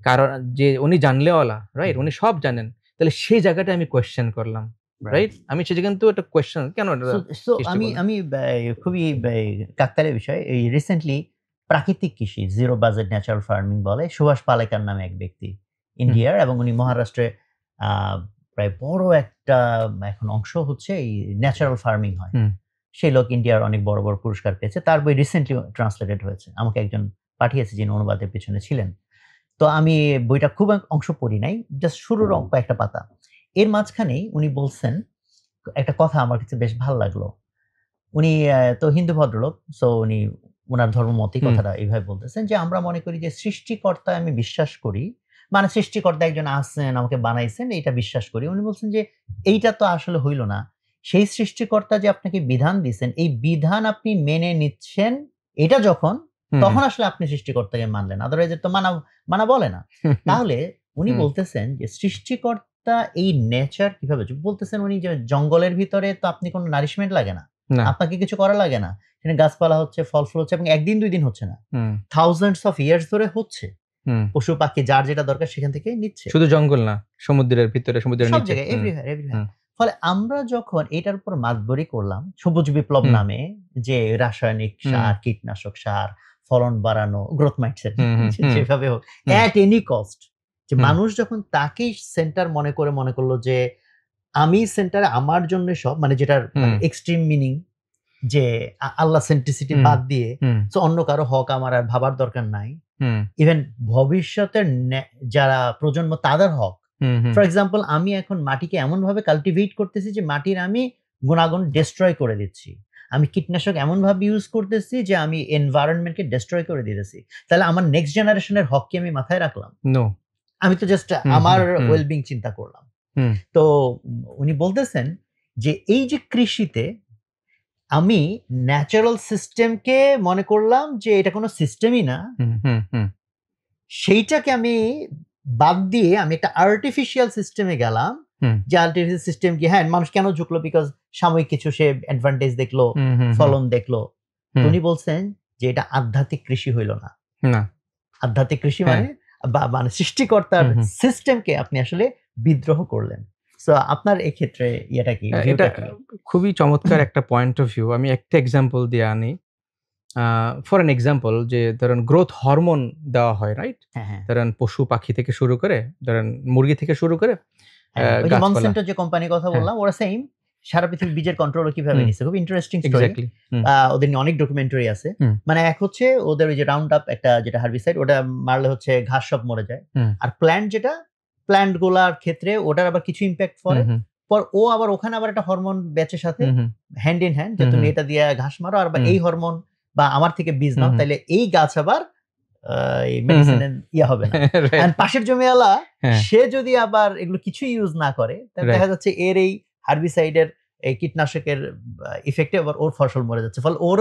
কারণ, যে উনি জানলেওয়ালা, রাইট, উনি সব জানেন, তাহলে সেই জায়গাটা আমি কোয়েশ্চেন করলাম, রাইট। আমি সেটা কিন্তু একটা কোয়েশ্চেন কেন। আমি খুবই কাকতালীয় বিষয়, এই রিসেন্টলি প্রাকৃতিক কৃষি, জিরো বাজেট ন্যাচারাল ফার্মিং বলে, সুভাষ পালেকার নামে এক ব্যক্তি, ইন্ডিয়ার, এবং উনি মহারাষ্ট্রে প্রায় বড় একটা এখন অংশ হচ্ছে এই ন্যাচারাল ফার্মিং হয়। সেই লোক ইন্ডিয়ার অনেক বড় বড় পুরস্কার পেয়েছে, তার বই রিসেন্টলি ট্রান্সলেটেড হয়েছে, আমাকে একজন পাঠিয়েছে যিনি অনুবাদের পেছনে ছিলেন। তো আমি বইটা খুব অংশ পড়ি নাই, জাস্ট শুরুর একটা পাতা। এর মাঝখানেই উনি বলছেন একটা কথা, আমার কাছে বেশ ভালো লাগলো। উনি তো হিন্দু ভদ্রলোক, সো উনি ওনার ধর্মমতে কথাটা এইভাবে বলতেছেন যে আমরা মনে করি যে সৃষ্টিকর্তা আমি বিশ্বাস করি, মানে সৃষ্টিকর্তা একজন আছেন, আমাকে বানাইছেন, এইটা বিশ্বাস করি। উনি বলছেন যে এইটা তো আসলে হইল না, সেই সৃষ্টিকর্তা যে আপনাকে বিধান দিয়েছেন, এই বিধান আপনি মেনে নিচ্ছেন, এটা যখন, তখন আসলে আপনি সৃষ্টিকর্তাকে মানলেন, আদারওয়াইজ তো মানা বলে না। তাহলে উনি বলতেছেন যে সৃষ্টিকর্তা এই নেচার কিভাবে বলতেছেন, উনি যে জঙ্গলের ভিতরে তো আপনি কোনো নারিশমেন্ট লাগে না, আপনাকে কিছু করা লাগে না, সেখানে গাছপালা হচ্ছে, ফল ফুল হচ্ছে, এবং একদিন দুই দিন হচ্ছে না, থাউজেন্ডস অফ ইয়ার্স ধরে হচ্ছে, পশু পাখি যার যেটা দরকার সেখান থেকে নিচ্ছে। শুধু জঙ্গল না, সমুদ্রের ভিতরে, সমুদ্রের নিচে, সব জায়গায়, এভরিওয়্যার। ফলে আমরা যখন এটার উপর মাতবরি করলাম সবুজ বিপ্লব নামে, যে রাসায়নিক সার, কীটনাশক সার, ফলন বাড়ানো, গ্রোথ মাইন্ডসেট, যেভাবে হোক, অ্যাট এনি কস্ট, যে মানুষ যখন তাকেই সেন্টার মনে করলো যে আমি সেন্টারে, আমার জন্য সব, মানে যেটার এক্সট্রিম মিনিং যে আল্লাহ সেন্ট্রিসিটি বাদ দিয়ে তো অন্য কারো হক আমার আর ভাবার দরকার নাই, ইভেন ভবিষ্যতের যারা প্রজন্ম তাদের হক। ফর এক্সাম্পল, আমি এখন মাটিকে এমন ভাবে কাল্টিভেট করতেছি যে মাটির আমি গুণাগুণ ডিস্ট্রয় করে দিচ্ছি, আমি কীটনাশক এমন ভাবে ইউজ করতেছি যে আমি এনভায়রনমেন্টকে ডিস্ট্রয় করে দিতেছি, তাহলে আমার নেক্সট জেনারেশনের হক কি আমি মাথায় রাখলাম? নো, আমি তো জাস্ট আমার ওয়েলবিং চিন্তা করলাম। তো উনি বলতেছেন যে এই যে কৃষিতে আমি ন্যাচারাল সিস্টেমকে মনে করলাম যে এটা কোনো সিস্টেমই না, সেইটাকে আমি বাদ দিয়ে আমি একটা আর্টিফিশিয়াল সিস্টেমে গেলাম। যে আর্টিফিশিয়াল সিস্টেম কি, হ্যাঁ মানুষ কেন ঝুঁকলো? বিকজ সাময়িক কিছু সে অ্যাডভান্টেজ দেখলো, ফলন দেখলো। উনি বলছেন যে এটা আধ্যাত্মিক কৃষি হইল না। আধ্যাত্মিক কৃষি মানে সৃষ্টিকর্তার সিস্টেমকে আপনি আসলে বিদ্রোহ করলেন। সো আপনার এই ক্ষেত্রে এটা কি? এটা খুবই চমৎকার একটা পয়েন্ট অফ ভিউ। আমি একটা এক্সাম্পল দিয়ে আনি। ফর অ্যান এক্সাম্পল, যে ধরেন গ্রোথ হরমোন দেওয়া হয়, রাইট? ধরেন পশু পাখি থেকে শুরু করে, ধরেন মুরগি থেকে শুরু করে মনসেন্টো যে কোম্পানির কথা বললাম, ওরা সেম সারা পৃথিবী বীজের কন্ট্রোল কিভাবে নিচ্ছে, খুব ইন্টারেস্টিং স্টোরি। ওদের নিয়ে অনেক ডকুমেন্টারি আছে। মানে এক হচ্ছে ওদের ওই যে রাউন্ড আপ একটা যেটা হার্বিসাইড, ওটা মারলে হচ্ছে ঘাস সব মরে যায়। আর প্ল্যান্ট গুলার ক্ষেত্রে ওটার আবার কিছু ইম্প্যাক্ট পড়ে, পর ও আবার ওখানে আবার একটা হরমোন ব্যাচের সাথে হ্যান্ড ইন হ্যান্ড, যে তুমি এটা দিয়ে ঘাস মারো আর বা এই হরমোন বা আমার থেকে বীজ নাও, তাইলে এই গাছ আবার মেডিসিনের ইয়া হবে না। এন্ড পাশের জমিওয়ালা সে যদি আবার এগুলো কিছু ইউজ না করে, তাহলে দেখা যাচ্ছে এর এই হার্বিসাইডের এই কীটনাশকের ইফেক্টে আবার ওর ফসল মরে যাচ্ছে, ফলে ওর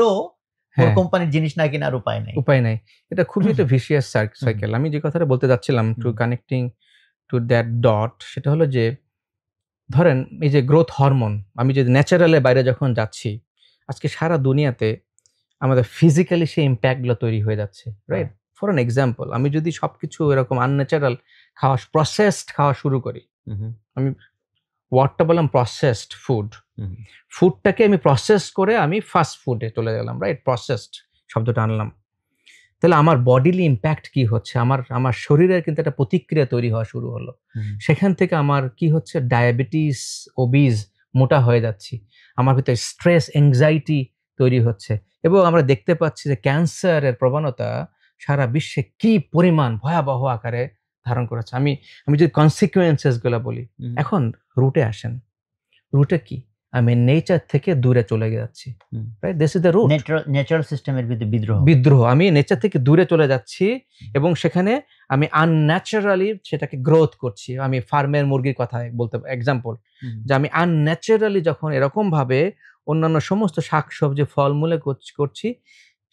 কোম্পানির জিনিস না কেনার উপায় নাই। এটা খুবই একটা ভিশিয়াস সাইকেল। আমি যে কথাটা বলতে যাচ্ছিলাম, to connecting to that dot, সেটা হলো যে ধরেন এই যে গ্রোথ হরমোন, আমি যদি ন্যাচারালের বাইরে যখন যাচ্ছি, আজকে সারা দুনিয়াতে আমাদের ফিজিক্যালি সেই ইম্প্যাক্টগুলো তৈরি হয়ে যাচ্ছে, রাইট? ফর অ্যান এক্সাম্পল, আমি যদি সবকিছু এরকম আনন্যাচারাল খাওয়া, প্রসেসড খাওয়া শুরু করি, আমি ওয়ার্ডটা বললাম প্রসেসড ফুডটাকে আমি প্রসেস করে আমি ফাস্ট ফুডে চলে গেলাম, রাইট? প্রসেসড শব্দটা আনলাম, তাহলে আমার বডিলি ইম্প্যাক্ট কি হচ্ছে? আমার শরীরের কিন্তু একটা প্রতিক্রিয়া তৈরি হওয়া শুরু হলো। সেখান থেকে আমার কি হচ্ছে? ডায়াবেটিস, ওবিজ, মোটা হয়ে যাচ্ছি, আমার ভিতরে স্ট্রেস, অ্যাংজাইটি তৈরি হচ্ছে, এবং আমরা দেখতে পাচ্ছি যে ক্যান্সারের প্রবণতা সারা বিশ্বে কি পরিমাণ ভয়াবহ আকারে ধারণ করেছে। আমি যদি কনসিকুয়েন্সেস গুলা বলি, এখন রুটে আসেন। রুটে কি? আমি নেচার থেকে দূরে চলে যাচ্ছি, right? This is the root. Natural সিস্টেমের বিদ্রোহ। আমি নেচার থেকে দূরে চলে যাচ্ছি এবং সেখানে আমি আনন্যাচারালি সেটাকে গ্রোথ করছি। আমি ফার্মের মুরগির কথা বলতে এক্সাম্পল, যে আমি আনন্যাচারালি যখন এরকম ভাবে অন্যান্য সমস্ত শাকসবজি ফলমূলে করছি,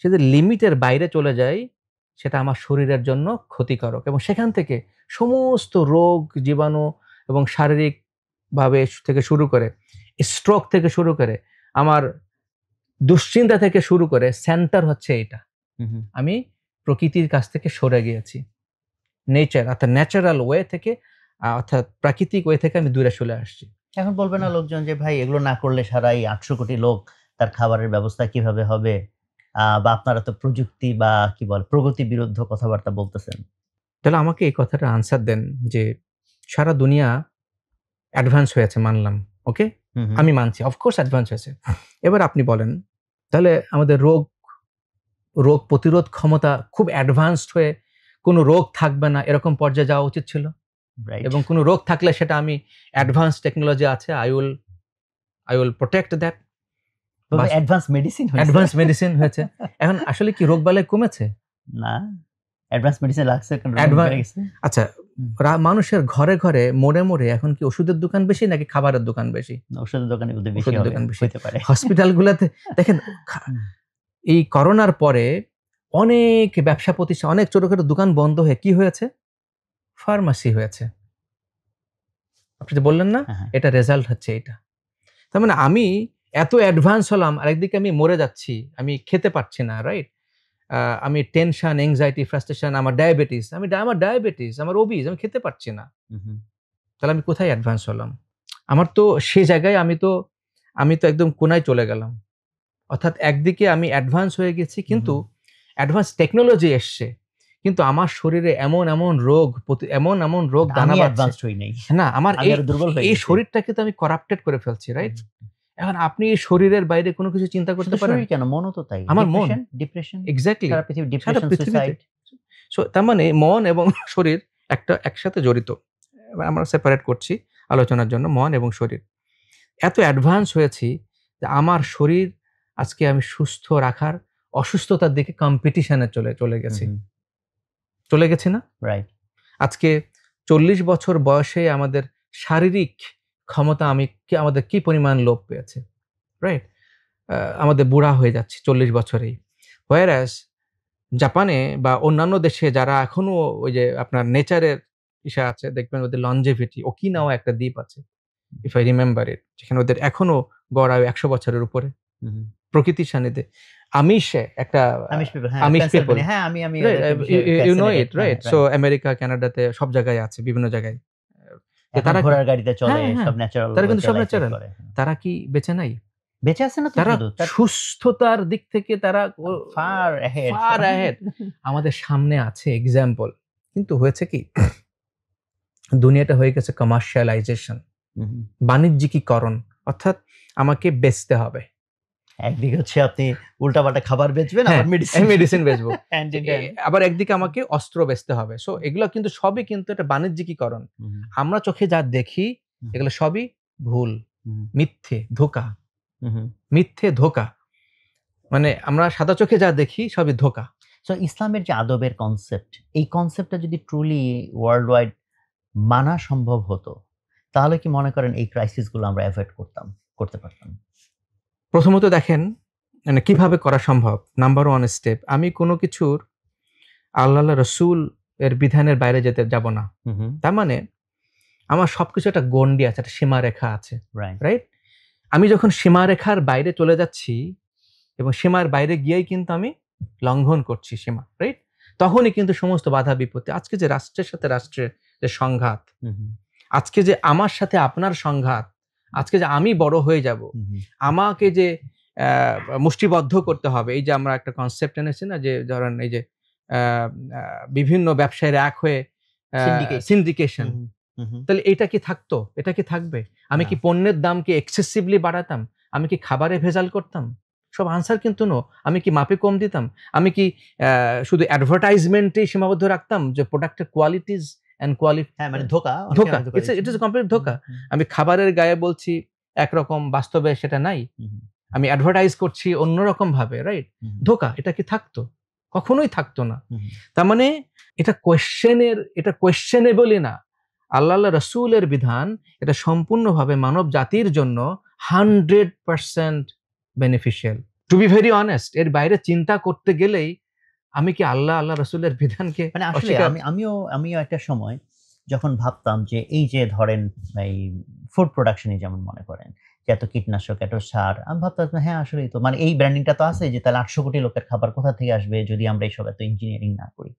সেটা লিমিটের বাইরে চলে যায়, সেটা আমার শরীরের জন্য ক্ষতিকারক, এবং সেখান থেকে সমস্ত রোগ, জীবাণু এবং শারীরিক ভাবে থেকে শুরু করে, স্ট্রোক থেকে শুরু করে, আমার দুশ্চিন্তা থেকে শুরু করে, সেন্টার হচ্ছে এটা। আমি প্রকৃতির কাছ থেকে সরে গিয়েছি, নেচার অর্থাৎ ন্যাচারাল ওয়ে থেকে, অর্থাৎ প্রাকৃতিক ওয়ে থেকে আমি দূরে চলে আসছি। এখন বলবে না লোকজন যে ভাই এগুলো না করলে সারা এই 800 কোটি লোক তার খাবারের ব্যবস্থা কিভাবে হবে? বা আপনারা তো প্রযুক্তি বা কি বল প্রগতি বিরুদ্ধ কথাবার্তা বলতেছেন। তাহলে আমাকে এই কথাটা আনসার দেন যে সারা দুনিয়া অ্যাডভান্স হয়েছে, মানলাম, ওকে, আমি মানছি, অফকোর্স অ্যাডভান্স হয়েছে। এবার আপনি বলেন, তাহলে আমাদের রোগ প্রতিরোধ ক্ষমতা খুব অ্যাডভান্সড হয়ে কোনো রোগ থাকবে না এরকম পর্যায়ে যাওয়া উচিত ছিল, এবং কোনো রোগ থাকলে সেটা আমি অ্যাডভান্স টেকনোলজি আছে, I will protect that. Advance medicine হয়েছে। এখন আসলে কি রোগ বালাই কমেছে? না, অ্যাডভান্স মেডিসিন লাগছে। আচ্ছা, মানুষের ঘরে ঘরে মোড়ে মোড়ে এখন কি ওষুধের দোকান বেশি নাকি খাবারের দোকান বেশি? ওষুধের দোকান বেশি হতে পারে। হসপিটালগুলোতে দেখেন, এই করোনার পরে অনেক ব্যবসা প্রতিষ্ঠান, অনেক ছোটখাটো দোকান বন্ধ হয়ে কি হয়েছে? ফার্মাসি হয়েছে। আপনি তো বললেন না, এটা রেজাল্ট হচ্ছে এটা। তার মানে আমি এত অ্যাডভান্স হলাম, আর একদিকে আমি মরে যাচ্ছি, আমি খেতে পারছি না, রাইট? আমি টেনশন, অ্যাংজাইটি, ফ্রাস্ট্রেশন, আমার ডায়াবেটিস, আমার ওবিজ, আমি খেতে পারছি না। তাহলে আমি কোথায় অ্যাডভান্স হলাম? আমার তো সেই জায়গায় আমি তো একদম কোনায় চলে গেলাম। অর্থাৎ একদিকে আমি অ্যাডভান্স হয়ে গেছি, কিন্তু অ্যাডভান্স টেকনোলজি এসছে, কিন্তু আমার শরীরে এমন এমন রোগ এমন রোগ দানা আমি বাঁধছে। অ্যাডভান্সড হই নাই, না, আমার আমি আরো দুর্বল হয়ে এই গেছি। শরীরটাকে তো আমি করাপ্টেড করে ফেলছি, রাইট? এখন আপনি এই শরীরের বাইরে কোনো কিছু চিন্তা করতে শুধু পারেন? শরীর কেন, মনও তো তাই। আমার মন। Depression exactly. সারা পৃথিবী, সারা ডিপ্রেশন, পৃথিবীতে। সুইসাইড। সো তার মানে মন এবং শরীর একসাথে জড়িত। এবার আমরা সেপারেট করছি আলোচনার জন্য মন এবং শরীর। এত অ্যাডভান্স হয়েছি যে আমার শরীর আজকে আমি সুস্থ রাখার অসুস্থতার দিকে কম্পিটিশনে চলে গেছি। চলে গেছি না? রাইট। আজকে 40 বছর বয়সে আমাদের শারীরিক ক্ষমতা আমাদের কি পরিমাণ লোপ পেয়েছে, রাইট? আমাদের বুড়া হয়ে যাচ্ছে 40 বছরেই। হোয়ারএজ জাপানে বা অন্যান্য দেশে যারা এখনো ওই যে আপনার নেচারের ইসে আছে, দেখবেন ওদের লনজেভিটি, ওকিনাওয়া একটা দ্বীপ আছে, ইফ আই রিমেম্বার ইট, যেখানে ওদের এখনো গড় আয়ু 100 বছরের উপরে প্রকৃতির সান্নিধ্যে। আমিষে একটা আমিষ পিপল, আমিষ people, হ্যাঁ, আমি right? ওদেরকে বিষয়ে You know fascinated, it, right? So America, কানাডাতে সব জায়গায় আছে, বিভিন্ন জায়গায়। এখন তারা ঘোড়ার গাড়িতে চলে, হ্যাঁ, হ্যাঁ, সব ন্যাচারাল, তারা কিন্তু সব ন্যাচারাল। তারা কি বেঁচে নাই? বেঁচে আছে না তো, তারা শুধু সুস্থতার দিক থেকে তারা ফার অ্যাহেড আমাদের সামনে আছে এক্সাম্পল। কিন্তু হয়েছে কি, দুনিয়াটা হয়ে গেছে কমার্শিয়ালাইজেশন, বাণিজ্যিকীকরণ, অর্থাৎ আমাকে বেচতে হবে। একদিকে হচ্ছে আপনি উল্টাপাল্টা খাবার বেচবেন, আবার মেডিসিন বেচবো, আবার একদিকে আমাকে অস্ত্র বেচতে হবে। সো এগুলো কিন্তু সবই কিন্তু একটা বাণিজ্যিকীকরণ। আমরা চোখে যা দেখি এগুলো সবই ভুল, মিথ্যে, ধোঁকা। মিথ্যে, ধোঁকা, মানে আমরা সাদা চোখে যা দেখি সবই ধোঁকা। সো ইসলামের যে আদবের কনসেপ্ট, এই কনসেপ্টটা যদি ট্রুলি ওয়ার্ল্ড ওয়াইড মানা সম্ভব হতো, তাহলে কি মনে করেন এই ক্রাইসিসগুলো আমরা অ্যাভয়েড করতে পারতাম? প্রথমত দেখেন মানে কিভাবে করা সম্ভব। নাম্বার 1 স্টেপ, আমি কোনো কিছুর আল্লাহ রসুল এর বিধানের বাইরে যাব না। তার মানে আমার সবকিছু একটা গণ্ডি আছে, একটা সীমারেখা আছে, রাইট? আমি যখন সীমারেখার বাইরে চলে যাচ্ছি এবং সীমার বাইরে গিয়েই কিন্তু আমি লঙ্ঘন করছি সীমা, রাইট? তখনই কিন্তু সমস্ত বাধা বিপত্তি। আজকে যে রাষ্ট্রের সাথে রাষ্ট্রের যে সংঘাত, আজকে যে আমার সাথে আপনার সংঘাত, আজকে যে আমি বড় হয়ে যাব, আমাকে যে মুষ্টিবদ্ধ করতে হবে, এই যে আমরা একটা কনসেপ্ট এনেছি না, যে ধরেন এই যে বিভিন্ন ব্যবসায়ীর এক হয়ে সিন্ডিকেশন, তাহলে এটা কি থাকতো? এটা কি থাকবে? আমি কি পণ্যের দামকে এক্সেসিভলি বাড়াতাম? আমি কি খাবারে ভেজাল করতাম? সব আনসার কিন্তু নো। আমি কি মাপে কম দিতাম? আমি কি শুধু অ্যাডভার্টাইজমেন্টেই সীমাবদ্ধ রাখতাম যে প্রোডাক্টের কোয়ালিটিজ এন্ড কোয়ালিটি? হ্যাঁ, মানে ধোঁকা। ইট ইজ কমপ্লিট ধোঁকা। আমি খাবারের গায়ে বলছি একরকম, বাস্তবে সেটা নাই। আমি অ্যাডভার্টাইজ করছি অন্যরকম ভাবে, রাইট? ধোঁকা। এটা কি থাকতো? কখনোই থাকতো না। তার মানে এটা কোয়েশ্চেনেবলই না। আল্লাহ রসুলের বিধান এটা সম্পূর্ণভাবে মানব জাতির জন্য 100% beneficial. To be very honest, এর বাইরে চিন্তা করতে গেলেই আমি কি আল্লাহ রসুলের বিধানকে মানে আসলে আমিও একটা সময় যখন ভাবতাম যে এই যে ধরেন এই ফুড প্রোডাকশনে যেমন মনে করেন যে এত কীটনাশক, এত সার, আমি ভাবতাম হ্যাঁ আসলেই তো, মানে এই ব্র্যান্ডিংটা তো আছে, যে তাহলে 800 কোটি লোকের খাবার কোথা থেকে আসবে যদি আমরা এইসব এত ইঞ্জিনিয়ারিং না করি।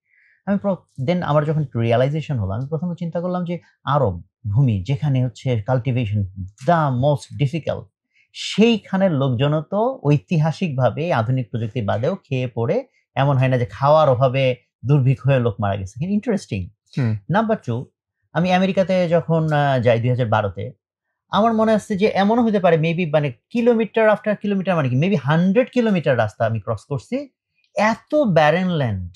দেন আমার যখন রিয়েলাইজেশন হলো, আমি প্রথমে চিন্তা করলাম যে আরব ভূমি যেখানে হচ্ছে কাল্টিভেশন দ্য মোস্ট ডিফিকাল্ট, সেইখানের লোকজনও তো ঐতিহাসিকভাবে আধুনিক প্রযুক্তি বাদেও খেয়ে পড়ে এমন হয় না যে খাওয়ার অভাবে দুর্ভিক্ষ হয়ে লোক মারা গেছে। ইন্টারেস্টিং। নাম্বার 2, আমি আমেরিকাতে যখন যাই 2012-তে, আমার মনে আসছে যে এমনও হতে পারে মেবি, মানে কিলোমিটার আফটার কিলোমিটার, মানে কি মেবি 100 কিলোমিটার রাস্তা আমি ক্রস করছি, এত ব্যারেন ল্যান্ড।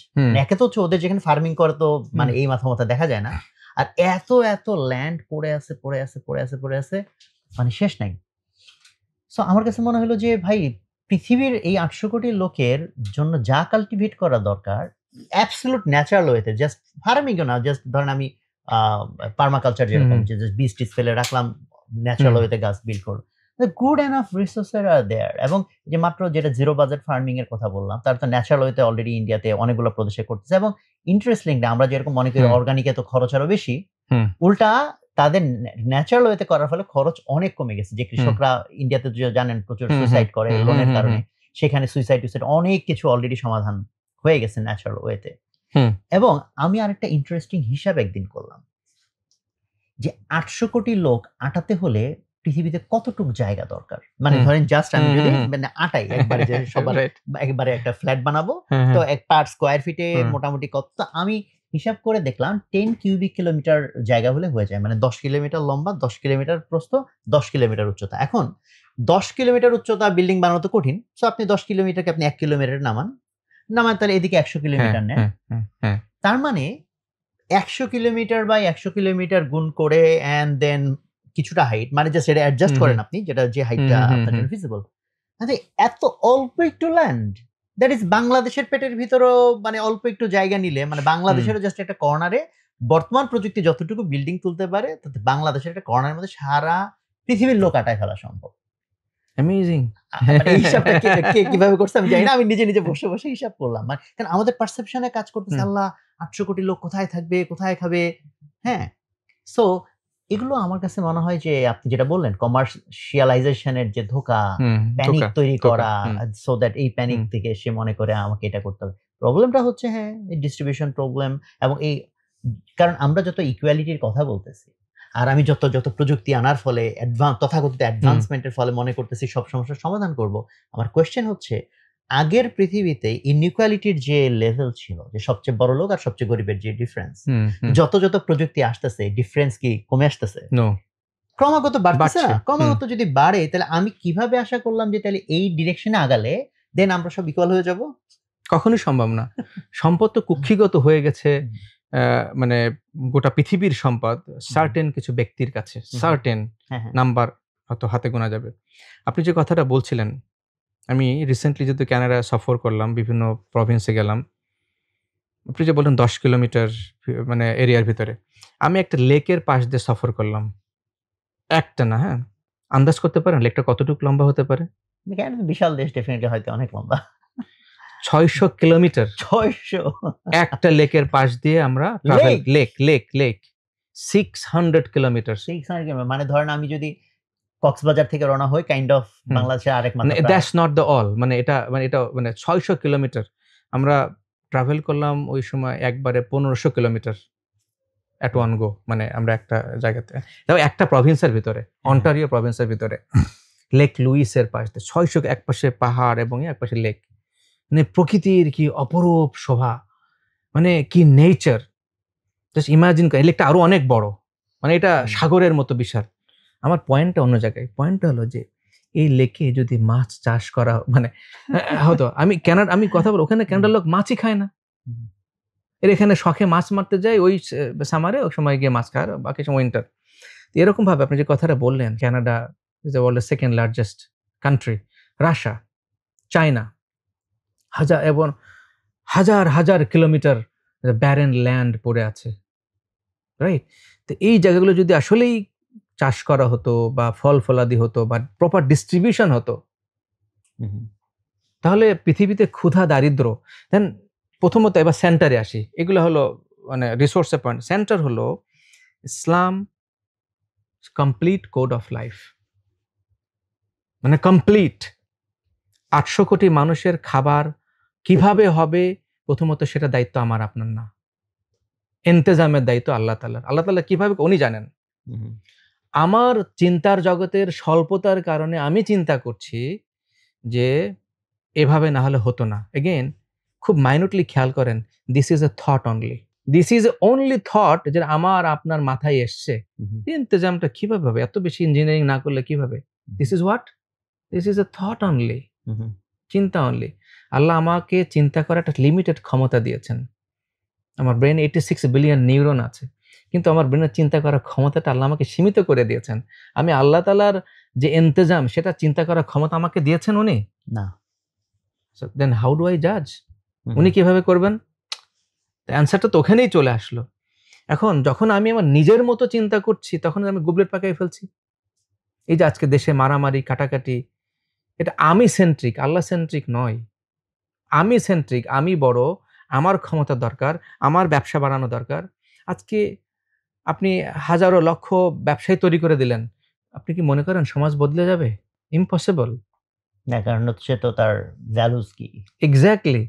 একে তো হচ্ছে ওদের যেখানে ফার্মিং করে তো মানে এই মাথা দেখা যায় না, আর এত ল্যান্ড পড়ে আছে, মানে শেষ নাই। সো আমার কাছে মনে হলো যে ভাই, পৃথিবীর এই 800 কোটি লোকের জন্য যা কাল্টিভেট করা দরকার অ্যাবসলিউট ন্যাচারাল ওয়েতে, জাস্ট ফার্মিং না, জাস্ট ধরেন আমি পার্মাকালচার যেরকম, যে জাস্ট বীজ টিজ ফেলে রাখলাম, ন্যাচারাল ওয়েতে গাছ বিল্ড করব, গুড এনাফ রিসোর্সেস আর দেয়ার। এবং যে মাত্র যেটা জিরো বাজেট ফার্মিং এর কথা বললাম, তার তো ন্যাচারাল ওয়েতে অলরেডি ইন্ডিয়াতে অনেকগুলো প্রদেশে করতেছে। এবং ইন্টারেস্টিং না, আমরা যেরকম মনে করি অর্গানিকে তো খরচ আরো বেশি, উল্টা তাদের ন্যাচারাল ওয়েতে করার ফলে খরচ অনেক কমে গেছে। যে কৃষকরা ইন্ডিয়াতে জানেন প্রচুর সুইসাইড করে লোনের কারণে, সেখানে সুইসাইড অনেক কিছু অলরেডি সমাধান হয়ে গেছে ন্যাচারাল ওয়েতে। এবং আমি আরেকটা ইন্টারেস্টিং হিসাব একদিন করলাম যে 800 কোটি লোক আটাতে হলে পৃথিবীতে কতটুকু জায়গা দরকার, মানে হুম। ধরেন জাস্ট আমি যদি হুম। মানে আটাই একবারে যে সবার Right. একবারে একটা ফ্ল্যাট বানাবো, হ্যাঁ, তো হ্যাঁ। এক পার স্কয়ার ফিটে হুম। মোটামুটি কত, তো আমি হিসাব করে দেখলাম 10 কিউবিক কিলোমিটার জায়গা হলে হয়ে যায়, মানে 10 কিলোমিটার লম্বা, 10 কিলোমিটার প্রস্থ, 10 কিলোমিটার উচ্চতা। এখন 10 কিলোমিটার উচ্চতা বিল্ডিং বানানো তো কঠিন, সো আপনি 10 কিলোমিটারকে আপনি 1 কিলোমিটার নামান, তাহলে এদিকে 100 হ্যাঁ, কিলোমিটার নেন। হ্যাঁ, হ্যাঁ, হ্যাঁ। তার মানে 100 কিলোমিটার বাই 100 কিলোমিটার গুণ করে অ্যান্ড দেন কিছুটা হাইট, মানে জাস্ট এটা অ্যাডজাস্ট হুম, করেন হুম। আপনি, যেটা যে হুম, হাইটটা হুম, হুম, আপনার হুম। জন্য ফিজিবল। আচ্ছা, এত অল্প একটু ল্যান্ড, দ্যাট ইজ বাংলাদেশের পেটের ভিতরেও মানে অল্প একটু জায়গা নিলে, মানে হুম। বাংলাদেশেরও জাস্ট একটা কর্নারে বর্তমান প্রযুক্তি যতটুকু বিল্ডিং তুলতে পারে, তাতে বাংলাদেশের একটা কর্নারের মধ্যে সারা পৃথিবীর লোক আটায় ফেলা সম্ভব। Amazing. মানে এই হিসাবটা কে কিভাবে করছে আমি জানি না। আমি নিজে বসে হিসাব করলাম। মানে কারণ আমাদের পারসেপশন এ কাজ করতেছে, হুম। আল্লাহ ৮০০ কোটি লোক কোথায় থাকবে, কোথায় খাবে? হ্যাঁ? সো এগুলো আমার কাছে মনে হয় যে আপনি যেটা বললেন কমার্শিয়ালাইজেশন এর যে ধোঁকা, হুম, প্যানিক ধোঁকা, তৈরি ধোঁকা। করা, হুম, সো দ্যাট এই প্যানিক হুম। থেকে সে মনে করে আমাকে এটা করতে হবে। প্রবলেমটা হচ্ছে হ্যাঁ, এই ডিস্ট্রিবিউশন প্রবলেম এবং এই, কারণ আমরা যত ইকুয়ালিটির কথা বলতেছি, আর আমি যত প্রযুক্তি আনার ফলে তথাকথিত হুম। অ্যাডভান্সমেন্ট এর ফলে মনে করতেছি সব সমস্যার সমাধান করব। আমার কোয়েশ্চেন হচ্ছে, আগের পৃথিবীতে ইনইকুয়ালিটির যে লেভেল ছিল, যে সবচেয়ে বড় লোক আর সবচেয়ে গরিবের যে ডিফারেন্স, হুম, হুম। যত প্রযুক্তি আসতেছে ডিফারেন্স কি কমে আসতেছে? নো, ক্রমাগত বাড়তেছে বাড়ছে। না? হুম। ক্রমাগত যদি বাড়ে, তাহলে আমি কিভাবে আশা করলাম যে তাহলে এই ডিরেকশন এ আগালে দেন আমরা সব ইকুয়াল হয়ে যাব? কখনোই সম্ভব না। সম্পদ তো কুক্ষিগত হয়ে গেছে। মানে গোটা পৃথিবীর সম্পদ সার্টেন কিছু ব্যক্তির কাছে। সার্টেন হ্যাঁ, হ্যাঁ। নাম্বার হয়তো হাতে গোনা যাবে। আপনি যে কথাটা বলছিলেন, আমি রিসেন্টলি যেহেতু কানাডা সফর করলাম, বিভিন্ন প্রভিন্সে গেলাম। আপনি যে বললেন ১০ কিলোমিটার মানে এরিয়ার ভিতরে। আমি একটা লেকের পাশ দিয়ে সফর করলাম। একটা না, হ্যাঁ? আন্দাজ করতে পারেন লেকটা কতটুকু লম্বা হতে পারে? ক্যানাডা তো বিশাল দেশ, ডেফিনিটলি হয়তো অনেক লম্বা। ৬০০ কিলোমিটার। ৬০০ একটা লেকের পাশ দিয়ে আমরা ট্রাভেল লেক 600 কিলোমিটারস। 600 কিমি, মানে ধরেন আমি যদি কক্সবাজার থেকে রওনা হই, কাইন্ড অফ হুম। বাংলাদেশের আরেক মানে মাথা প্রায়। That's not the all. মানে এটা ৬০০ কিলোমিটার। আমরা ট্রাভেল করলাম ওই সময় একবারে ১৫০০ কিলোমিটার এট ওয়ান গো। মানে আমরা একটা জায়গাতে। তাও একটা প্রভিন্সের ভিতরে, অন্টারিও প্রভিন্সের ভিতরে। লেক লুইসের পাশ দিয়ে ৬০০, একপাশে পাহাড় এবং একপাশে লেক। মানে প্রকৃতির কি অপরূপ শোভা! মানে কি নেচার! জাস্ট ইমাজিন এই লেকটা আরো অনেক বড়। মানে এটা সাগরের মতো বিশাল। আমার পয়েন্টটা অন্য জায়গায়। পয়েন্টটা হলো যে এই লেকে যদি মাছ চাষ করা মানে হতো। আমি কথা বলি, ওখানে কানাডার লোক মাছই খায় না। এরা এখানে শখে মাছ মারতে যায় ওই সামারে, ওই সময় গিয়ে মাছ খায়, আর বাকি সময় উইন্টার। এরকম ভাবে আপনি যে কথাটা বললেন, কানাডা ইজ দ্য ওয়ার্ল্ডের second largest country. Russia, China, এবং হাজার কিলোমিটার ব্যারেন ল্যান্ড পড়ে আছে। রাইট? তো এই জায়গাগুলো যদি আসলেই চাষ করা হতো বা ফল-ফলাদি হতো বা প্রপার ডিস্ট্রিবিউশন হতো, তাহলে পৃথিবীতে ক্ষুধা দারিদ্র্য দেন প্রথমত এবার সেন্টারে আসি। এগুলো হলো মানে রিসোর্স এর পয়েন্ট। সেন্টার হলো ইসলাম কমপ্লিট কোড অফ লাইফ। মানে কমপ্লিট ৮০০ কোটি মানুষের খাবার কিভাবে হবে, প্রথমত সেটা দায়িত্ব আমার আপনার না। ইন্তেজামের দায়িত্ব আল্লাহ তাআলার। আল্লাহ তাআলা কিভাবে উনি জানেন। আমার চিন্তার জগতের স্বল্পতার কারণে আমি চিন্তা করছি যে এভাবে না হলে হতো না। এগেইন খুব মাইনুটলি খেয়াল করেন, this is a thought only. This is only thought যে আমার আপনার মাথায় এসছে। ইন্তেজামটা কিভাবে হবে? এত বেশি ইঞ্জিনিয়ারিং না করলে কিভাবে? This is what? This is a thought only. চিন্তা অনলি। আল্লাহ আমাকে চিন্তা করার একটা লিমিটেড ক্ষমতা দিয়েছেন। আমার ব্রেইন 86 বিলিয়ন নিউরন আছে। কিন্তু আমার ব্রেইনের চিন্তা করার ক্ষমতাটা আল্লাহ আমাকে সীমিত করে দিয়েছেন। আমি আল্লাহ তাআলার যে ইন্তেজাম সেটা চিন্তা করার ক্ষমতা আমাকে দিয়েছেন উনি? না। So then how do I জাজ? উনি কিভাবে করবেন? অ্যান্সারটা তো ওখানেই চলে আসলো। এখন যখন আমি আমার নিজের মতো চিন্তা করছি, তখন আমি গুবলেট পাকায় ফেলছি। এই যে আজকে দেশে মারামারি, কাটাকাটি, এটা আমি সেন্ট্রিক, আল্লাহ সেন্ট্রিক নয়। আমি সেন্ট্রিক, আমি বড়, আমার ক্ষমতা দরকার, আমার ব্যবসা বাড়ানো দরকার। আজকে আপনি হাজারো লক্ষ ব্যবসায়ী তৈরি করে দিলেন। আপনি কি মনে করেন সমাজ বদলে যাবে? ইম্পসিবল। না, কারণ হচ্ছে তো তার ভ্যালুস কি? এক্সাক্টলি।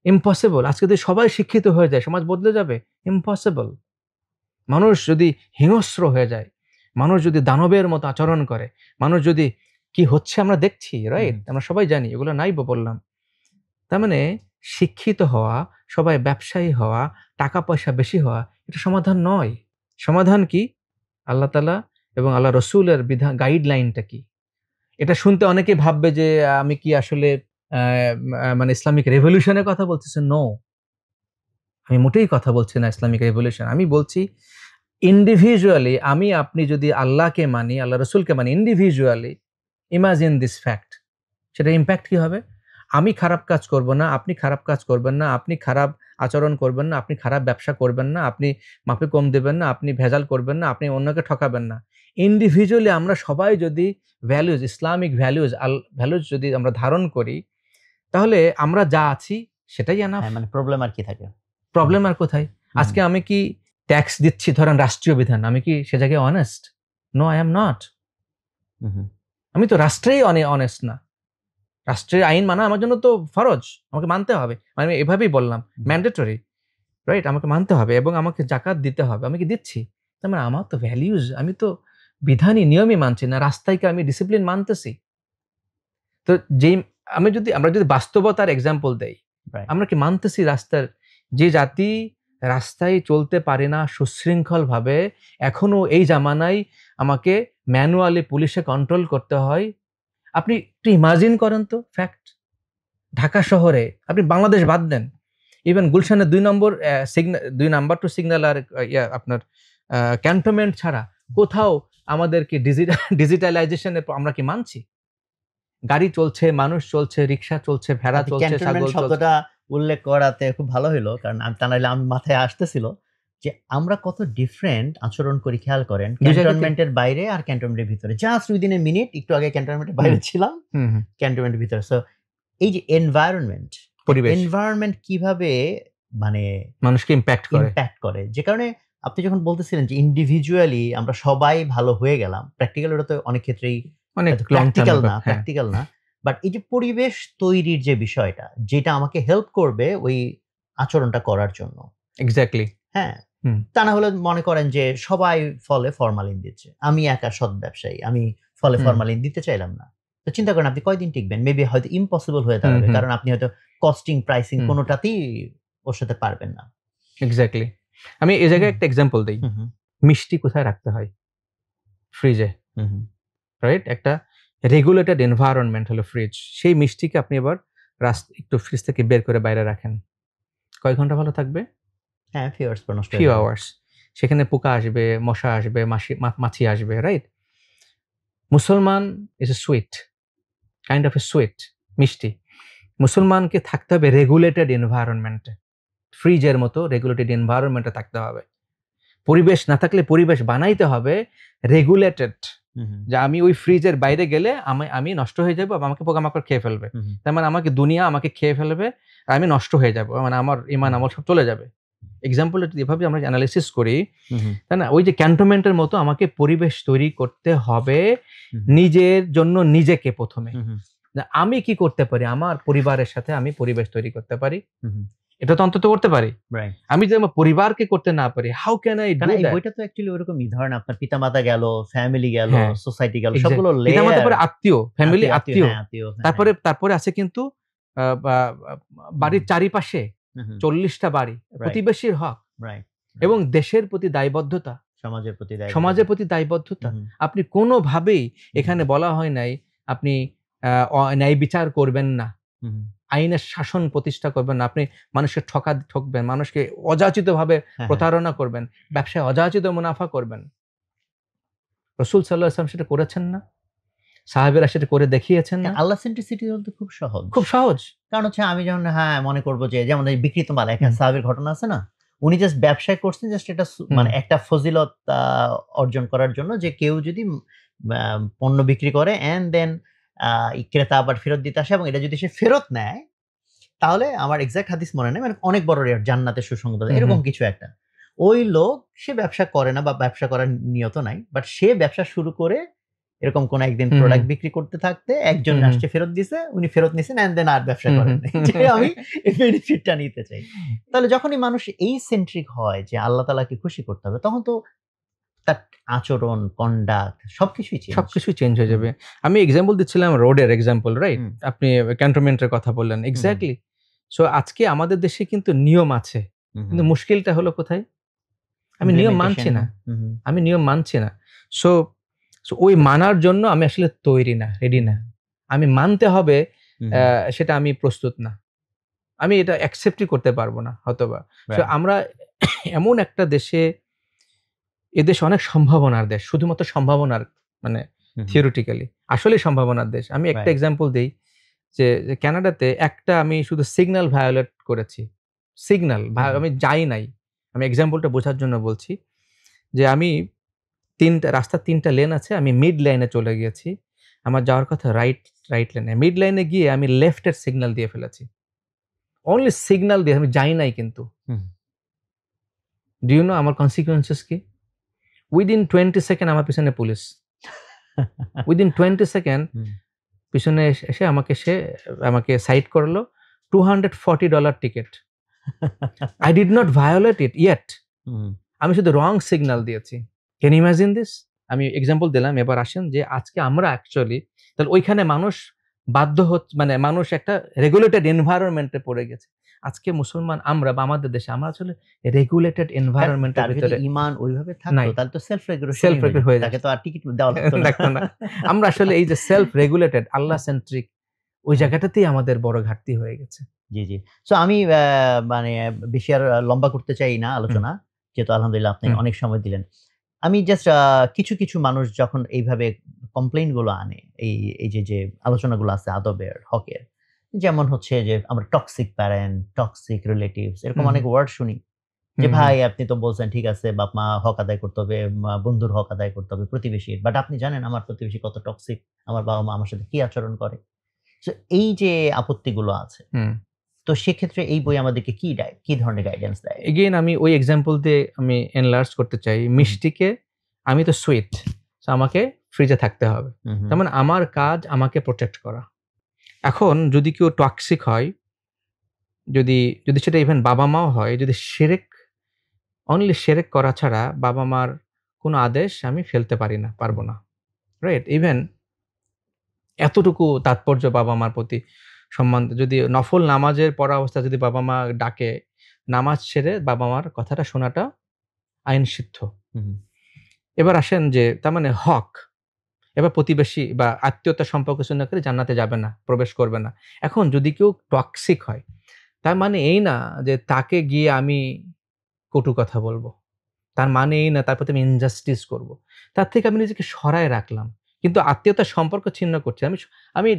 ইম্পসিবল। আজকে যদি সবাই শিক্ষিত হয়ে যায়, সমাজ বদলে যাবে? ইম্পসিবল। মানুষ যদি হিংস্র হয়ে যায়, মানুষ যদি দানবের মতো আচরণ করে, মানুষ যদি কি হচ্ছে আমরা দেখছি, রাইট, আমরা সবাই জানি, এগুলো নাই বললাম। তার মানে শিক্ষিত হওয়া, সবাই ব্যবসায়ী হওয়া, টাকা পয়সা বেশি হওয়া, এটা সমাধান নয়। সমাধান কি? আল্লাহ তাআলা এবং আল্লাহ রসুলের বিধান, গাইডলাইনটা কি? এটা শুনতে অনেকে ভাববে যে আমি কি আসলে মানে ইসলামিক রেভলিউশনের কথা বলতেছি। নো, আমি মোটেই কথা বলছি না ইসলামিক রেভলিউশন। আমি বলছি ইন্ডিভিজুয়ালি, আমি আপনি যদি আল্লাহকে মানি, আল্লাহ রসুলকে মানি ইন্ডিভিজুয়ালি, ইমাজিন দিস ফ্যাক্ট, সেটা ইম্প্যাক্ট কি হবে? আমি খারাপ কাজ করব না, আপনি খারাপ কাজ করবেন না, আপনি খারাপ আচরণ করবেন না, আপনি খারাপ ব্যবসা করবেন না, আপনি মাপে কম দেবেন না, আপনি ভেজাল করবেন না, আপনি অন্যকে ঠকাবেন না। ইন্ডিভিজুয়ালি আমরা সবাই যদি ভ্যালুজ, ইসলামিক ভ্যালুজ ভ্যালুজ যদি আমরা ধারণ করি, তাহলে আমরা যা আছি সেটাই এনাফ। মানে প্রবলেম আর কি থাকে? প্রবলেম আর কোথায়? আজকে আমি কি ট্যাক্স দিচ্ছি, ধরেন রাষ্ট্রীয় বিধান, আমি কি সে জায়গায় honest? No, I am not. আমি তো রাষ্ট্রেই অনেস্ট না। রাষ্ট্রের আইন মানা আমার জন্য তো ফরজ, আমাকে মানতে হবে। আমি এভাবেই বললাম, ম্যান্ডেটরি, রাইট, আমাকে মানতে হবে এবং আমাকে জাকাত দিতে হবে, আমি কি দিচ্ছি? তার মানে আমার তো ভ্যালিউজ, আমি তো বিধানই নিয়মই মানছি না, রাস্তায় কি আমি ডিসিপ্লিন মানতেছি? তো যেই আমরা যদি বাস্তবতার এক্সাম্পল দেই, আমরা কি মানতেছি রাস্তার? যে জাতি রাস্তায় চলতে পারে না সুশৃঙ্খল ভাবে, এখনো এই জামানায় আমাকে ম্যানুয়ালি পুলিশে কন্ট্রোল করতে হয়। আপনি একটু ইমাজিন করেন তো ফ্যাক্ট। ঢাকা শহরে, আপনি বাংলাদেশ বাদ দেন, ইভেন গুলশানের 2 নাম্বার টু সিগন্যাল আর আপনার ক্যান্টনমেন্ট ছাড়া কোথাও আমাদেরকে ডিজিটালাইজেশনে আমরা কি মানছি? গাড়ি চলছে, মানুষ চলছে, রিক্সা চলছে, ভেড়া চলছে, ছাগল চলছে। শব্দটা উল্লেখ করাতে খুব ভালো হলো, কারণ তা নাহলে আমার মাথায় আসতেছিল যে আমরা কত ডিফারেন্ট আচরণ করি। খেয়াল করেন, ক্যান্টনমেন্টের বাইরে আর ক্যান্টনমেন্টের ভিতরে, জাস্ট উইদিন এ মিনিট, একটু আগে ক্যান্টনমেন্টের বাইরে ছিলাম, ক্যান্টনমেন্টের ভিতরে। সো এই যে এনভায়রনমেন্ট কিভাবে মানে মানুষকে ইম্প্যাক্ট করে, যে কারণে আপনি যখন বলতেছিলেন যে ইন্ডিভিজুয়ালি আমরা সবাই ভালো হয়ে গেলাম, প্র্যাকটিক্যাল ওটা তো অনেক ক্ষেত্রেই প্র্যাকটিক্যাল না, বাট এই যে পরিবেশ তৈরির যে বিষয়টা, যেটা আমাকে হেল্প করবে ওই আচরণটা করার জন্য। এক্স্যাক্টলি, হ্যাঁ। তা না হলে মনে করেন যে সবাই ফলে ফরমালিন দিচ্ছে, আমি একা সৎ ব্যবসায়ী, আমি ফলে ফরমালিন দিতে চাইলাম না, তো চিন্তা করেন আপনি কয়দিন টিকবেন? মেবি হয়তো ইম্পসিবল হয়ে দাঁড়াবে, কারণ আপনি হয়তো কস্টিং, প্রাইসিং কোনোটাতেই ওর সাথে পারবেন না। এক্স্যাক্টলি। আমি এই জায়গায় একটা এক্সাম্পল দেই। মিষ্টি কোথায় রাখতে হয়? ফ্রিজে, রাইট? একটা রেগুলেটেড এনভায়রনমেন্ট হলো ফ্রিজ। সেই মিষ্টিকে আপনি এবার একটু ফ্রিজ থেকে বের করে বাইরে রাখেন, কয় ঘন্টা ভালো থাকবে? হ্যাঁ, ফিউ আওয়ার্স। সেখানে পোকা আসবে, মশা আসবে, মাছি আসবে, রাইট? মুসলমান is a sweet, kind of a sweet, মিষ্টি। মুসলমানকে থাকতে হবে রেগুলেটেড এনভায়রনমেন্টে, ফ্রিজের মতো রেগুলেটেড এনভায়রনমেন্টে থাকতে হবে। পরিবেশ না থাকলে পরিবেশ বানাইতে হবে রেগুলেটেড, যে আমি ওই ফ্রিজের বাইরে গেলে আমি নষ্ট হয়ে যাবো, আমাকে পোকামাকড় খেয়ে ফেলবে, তার মানে আমাকে দুনিয়া আমাকে খেয়ে ফেলবে, আমি নষ্ট হয়ে যাবো, মানে আমার ইমান আমল সব চলে যাবে। এক্সাম্পল এভাবে আমরা অ্যানালাইসিস করি, তাই না? ওই যে ক্যান্টনমেন্টের মতো আমাকে পরিবেশ তৈরি করতে হবে নিজের জন্য, নিজেকে প্রথমে। আমি কি করতে পারি আমার পরিবারের সাথে? আমি পরিবেশ তৈরি করতে পারি, এটা তো অন্তত করতে পারি। আমি যদি আমার পরিবারকে করতে না পারি, how can I do that? বইটা তো অ্যাকচুয়ালি ওরকমই, ধরেন আপনার পিতামাতা গেল, ফ্যামিলি গেল, সোসাইটি গেল, সবগুলো লেয়ার। পিতামাতা পরে আত্মীয়, ফ্যামিলি, আত্মীয়, তারপরে আছে কিন্তু বাড়ির চারিপাশে 40টা বাড়ি, প্রতিবেশীর হক, এবং দেশের প্রতি দায়বদ্ধতা, সমাজের প্রতি দায়বদ্ধতা। আপনি কোনোভাবেই এখানে বলা হয় নাই আপনি ন্যায় বিচার করবেন না, আইনের শাসন প্রতিষ্ঠা করবেন না, আপনি মানুষকে ঠকবেন, মানুষকে অযাচিত ভাবে প্রতারণা করবেন, ব্যবসায় অযাচিত মুনাফা করবেন। রাসূল সাল্লাল্লাহু আলাইহি ওয়াসাল্লাম সেটা করেছেন না? সাহাবীরা সেটা করে দেখিয়েছেন না? আল্লাহ সেন্ট্রিসিটি বলতে খুব সহজ, খুব সহজ। কারণ হচ্ছে আমি যেমন মনে করবো যে যেমন এই বিকৃত মাল, একটা সাহাবীর ঘটনা আছে না, উনি জাস্ট ব্যবসায় করছেন, জাস্ট এটা মানে একটা ফজিলত অর্জন করার জন্য, যে কেউ যদি পণ্য বিক্রি করে এন্ড দেন ক্রেতা আবার ফেরত দিতে আসে, এবং এটা যদি সে ফেরত নেয়, তাহলে আমার এক্সাক্ট হাদিস মনে নেই, মানে অনেক বড় জান্নাতে সুসংবাদ, এরকম কিছু একটা। ওই লোক সে ব্যবসা করে না বা ব্যবসা করার নিয়ত নাই, বাট সে ব্যবসা শুরু করে এরকম কোন একদিন প্রোডাক্ট বিক্রি করতে থাকতে একজন আসছে, ফেরত দিছে, উনি ফেরত নিছেন, এন্ড দেন আর ব্যবসা করেন যে আমি এই বেনিফিটটা নিতে চাই। তাহলে যখনই মানুষ এই সেন্ট্রিক হয় যে আল্লাহ তাআলাকে খুশি করতে হবে, তখন তো তার আচরণ, কন্ডাক্ট সবকিছুই চেঞ্জ হয়ে যাবে। আমি এক্সাম্পল দিচ্ছিলাম রোডের এক্সাম্পল, রাইট? আপনি ক্যান্টনমেন্টের কথা বললেন, এক্স্যাক্টলি। সো আজকে আমাদের দেশে কিন্তু নিয়ম আছে, কিন্তু মুশকিলটা হলো কোথায়? আমি নিয়ম মানছি না। সো ওই মানার জন্য আমি আসলে তৈরি না, রেডি না। আমি মানতে হবে, সেটা আমি প্রস্তুত না। আমি এটা অ্যাকসেপ্টই করতে পারবো না হয়তোবা। সো আমরা এমন একটা দেশে, এদেশ অনেক সম্ভাবনার দেশ, শুধুমাত্র সম্ভাবনার, মানে থিওরিটিক্যালি আসলে সম্ভাবনার দেশ। আমি একটা এক্সাম্পল দিই, যে কানাডাতে একটা আমি শুধু সিগন্যাল ভায়োলেট করেছি, আমি যাই নাই। আমি এক্সাম্পলটা বোঝার জন্য বলছি, যে আমি রাস্তার 3টা লেন আছে, আমি মিড লাইনে চলে গিয়েছি। আমার যাওয়ার কথা রাইট লাইনে, মিড লাইনে গিয়ে আমি লেফটের সিগন্যাল দিয়ে ফেলেছি। অনলি সিগন্যাল দিয়ে, আমি যাই নাই কিন্তু। ডু ইউ নো আমার কনসিকুয়েন্সেস কি? উইদিন 20 সেকেন্ড আমার পিছনে পুলিশ, উইদিন 20 সেকেন্ড পিছনে এসে আমাকে সাইড করলো, $240 ticket. I did not violate it yet, আমি শুধু রং সিগন্যাল দিয়েছি। Can you imagine this? আমি এক্সাম্পল দিলাম। এবার আসেন যে আজকে আমরা অ্যাকচুয়ালি, তাহলে ওইখানে মানুষ বাধ্য হচ্ছে, মানে মানুষ একটা রেগুলেটেড এনভায়রনমেন্টে পড়ে গেছে। আজকে মুসলমান আমরা বা আমাদের দেশে আমরা আসলে রেগুলেটেড এনভায়রনমেন্টের ভিতরে, ঈমান ওইভাবে থাকতো তাহলে তো সেলফ রেগুলেশন হয়ে যায়, তাকে তো আর টিকিট দেওয়া লাগতো না। আমরা আসলে এই যে সেলফ রেগুলেটেড, আল্লাহ সেন্ট্রিক, ওই জায়গাটাতেই আমাদের বড় ঘাটতি হয়ে গেছে। জি জি। সো আমি মানে বেশি আর লম্বা করতে চাই না আলোচনা, যেহেতু আলহামদুলিল্লাহ আপনি অনেক সময় দিলেন। আমি জাস্ট কিছু মানুষ যখন এইভাবে কমপ্লেইন গুলো আনে, এই যে আলোচনাগুলো আছে আদবের, হকের, যেমন হচ্ছে যে আমরা টক্সিক প্যারেন্ট, টক্সিক রিলেটিভস, এরকম অনেক ওয়ার্ড শুনি। যে ভাই আপনি তো বলছেন ঠিক আছে, বাপ মা হক আদায় করতে হবে, বন্ধুর হক আদায় করতে হবে, প্রতিবেশীর, বাট আপনি জানেন আমার প্রতিবেশী কত টক্সিক, আমার বাবা মা আমার সাথে কি আচরণ করে। তো এই যে আপত্তিগুলো আছে, তো সেক্ষেত্রে এই বই আমাদেরকে কি ধরনের গাইডেন্স দেয়? এগেইন আমি ওই এক্সাম্পল দিয়ে আমি এনলার্জ করতে চাই। মিষ্টিকে, আমি তো সুইট, আমাকে ফ্রিজে থাকতে হবে। তার মানে আমার কাজ আমাকে প্রোটেক্ট করা। এখন যদি কেউ টক্সিক হয়, যদি সেটা ইভেন বাবা মাও হয়, যদি অনলি শিরক করা ছাড়া বাবা মার কোনো আদেশ আমি ফেলতে পারবো না, রাইট? ইভেন এতটুকু তাৎপর্য বাবা মার প্রতি সম্মান, যদি নফল নামাজের পড়া অবস্থা যদি বাবা মা ডাকে, নামাজ ছেড়ে বাবা মার কথাটা শোনাটা আইন সিদ্ধ। এবার আসেন যে তার মানে হক, এবার প্রতিবেশী বা আত্মীয়তা সম্পর্ক চিন্তা করে জান্নাতে যাবে না, প্রবেশ করবে না। এখন যদি কেউ টক্সিক হয়, তার মানে এই না যে তাকে গিয়ে আমি কটু কথা বলবো, তার মানে এই না তার প্রতি আমি ইনজাস্টিস করব। তার থেকে আমি নিজেকে সরায় রাখলাম, কিন্তু আত্মীয়তার সম্পর্ক ছিন্ন করছি। আমি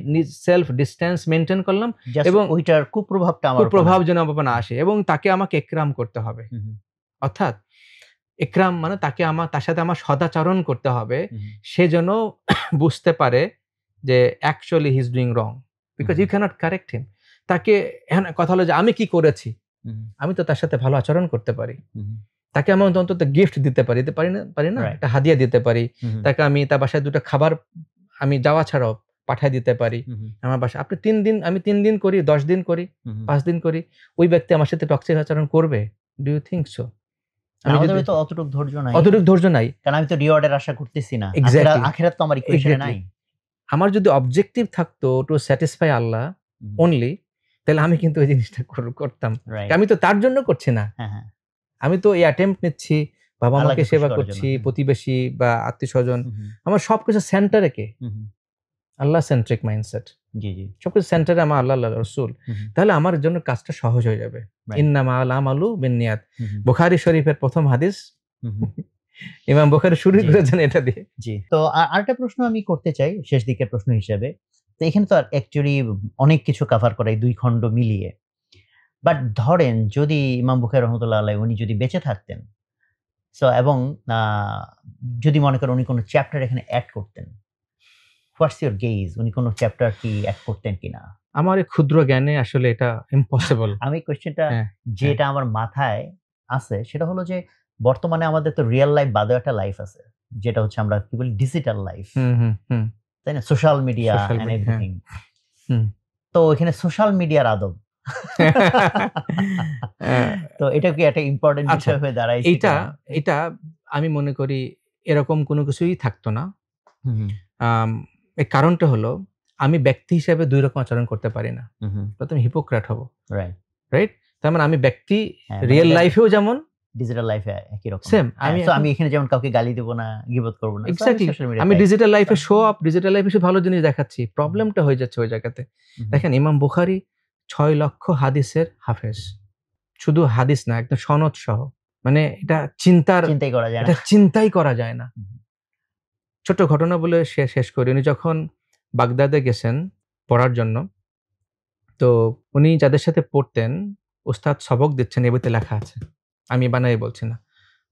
সেলফ ডিস্টেন্স মেনটেন করলাম, এবং ওইটার কুপ্রভাব যেন না আসে, এবং তাকে আমাকে একরাম করতে হবে। অর্থাৎ একরাম মানে তার সাথে আমার সদাচরণ করতে হবে, সে যেন বুঝতে পারে যে actually he is doing wrong, because you cannot correct him. তাকে কথা হলো যে আমি কি করেছি, আমি তো তার সাথে ভালো আচরণ করতে পারি, তাকে আমি অন্তত গিফট দিতে পারি না, একটা হাদিয়া দিতে পারি, তাকে আমি তার বাসায় 2টা খাবার আমি যাওয়া ছাড়াও পাঠাই দিতে পারি আমার বাসায়। আপনি 3 দিন, আমি 3 দিন করি, 10 দিন করি, 5 দিন করি, ওই ব্যক্তি আমার সাথে টক্সিক আচরণ করবে? Do you think so? আমাদের তো অতটুকু ধৈর্য নাই, কারণ আমি তো রিওয়ার্ডের আশা করতেছি না। আখিরাত তো আমার ইকুয়েশনে নাই। আমার যদি অবজেক্টিভ থাকতো টু স্যাটিসফাই আল্লাহ অনলি, তাহলে আমি কিন্তু এই জিনিসটা করতাম। আমি তো তার জন্য করছি না, আমি তো এই অ্যাটেম্প্ট নিচ্ছি, বাবা মাকে সেবা করছি, প্রতিবেশী বা আত্মীয় স্বজন, আমার সবকিছু সেন্টারে কে? আল্লাহ সেন্ট্রিক মাইন্ডসেট। সবকিছু সেন্টারে আমার আল্লাহ রাসূল। তাহলে আমার জন্য কাজটা সহজ হয়ে যাবে। ইন্নামাল আমালু বিন্নিয়াত, বুখারী শরীফের প্রথম হাদিস, ইমাম বুখারী শুরু করেছেন এটা দিয়ে। তো আরেকটা প্রশ্ন আমি করতে চাই শেষ দিকের প্রশ্ন হিসেবে। তো এখানে তো অ্যাকচুয়ালি অনেক কিছু কভার করা এই 2 খণ্ড মিলিয়ে, বাট ধরেন যদি ইমাম বুখারী রাহমাতুল্লাহ আলাইহি উনি যদি বেঁচে থাকতেন, সো এবং যদি মনে করেন উনি কোনো চ্যাপ্টার এখানে অ্যাড করতেন, হোয়াটস ইওর গেজ, উনি কোনো চ্যাপ্টার কি অ্যাড করতেন কিনা? আমার এই ক্ষুদ্র জ্ঞানে আসলে এটা ইম্পসিবল। আমি কোশ্চেনটা যেটা আমার মাথায় আছে সেটা হলো যে বর্তমানে আমাদের তো রিয়েল লাইফ বাদেও একটা লাইফ আছে, যেটা হচ্ছে আমরা কি বলি ডিজিটাল লাইফ, তাই না? Social media and everything. তো এখানে সোশ্যাল মিডিয়ার আদব, তো এটা কি একটা ইম্পর্টেন্ট বিষয় হয়ে দাঁড়ায়? এটা আমি মনে করি এরকম কোনো কিছুই থাকতো না। এর কারণটা হলো আমি ব্যক্তি হিসেবে 2 রকম আচরণ করতে পারি না। প্রথমে হিপোক্রেট হব, রাইট? তার মানে আমি ব্যক্তি রিয়েল লাইফেও যেমন ডিজিটাল লাইফে একই রকম সেম। আমি এখানে যেমন কাউকে গালি দেব না, গিবত করব না, এক্স্যাক্টলি আমি ডিজিটাল লাইফে শো অফ, ডিজিটাল লাইফে শুধু ভালো জিনিস দেখাচ্ছি। প্রবলেমটা হয়ে যাচ্ছে ওই জায়গাতে। দেখেন ইমাম বুখারী 6 লক্ষ হাদিসের হাফেজ, শুধু হাদিস না একদম সনদ সহ, মানে এটা চিন্তাই করা যায় না, এটা চিন্তাই করা যায় না। ছোট ঘটনা বলে শেষ করি। উনি যখন বাগদাদে গেছেন পড়ার জন্য, তো উনি যাদের সাথে পড়তেন, উস্তাদ সবক দিচ্ছেন, এ বইতে লেখা আছে, আমি বানাই বলছি না।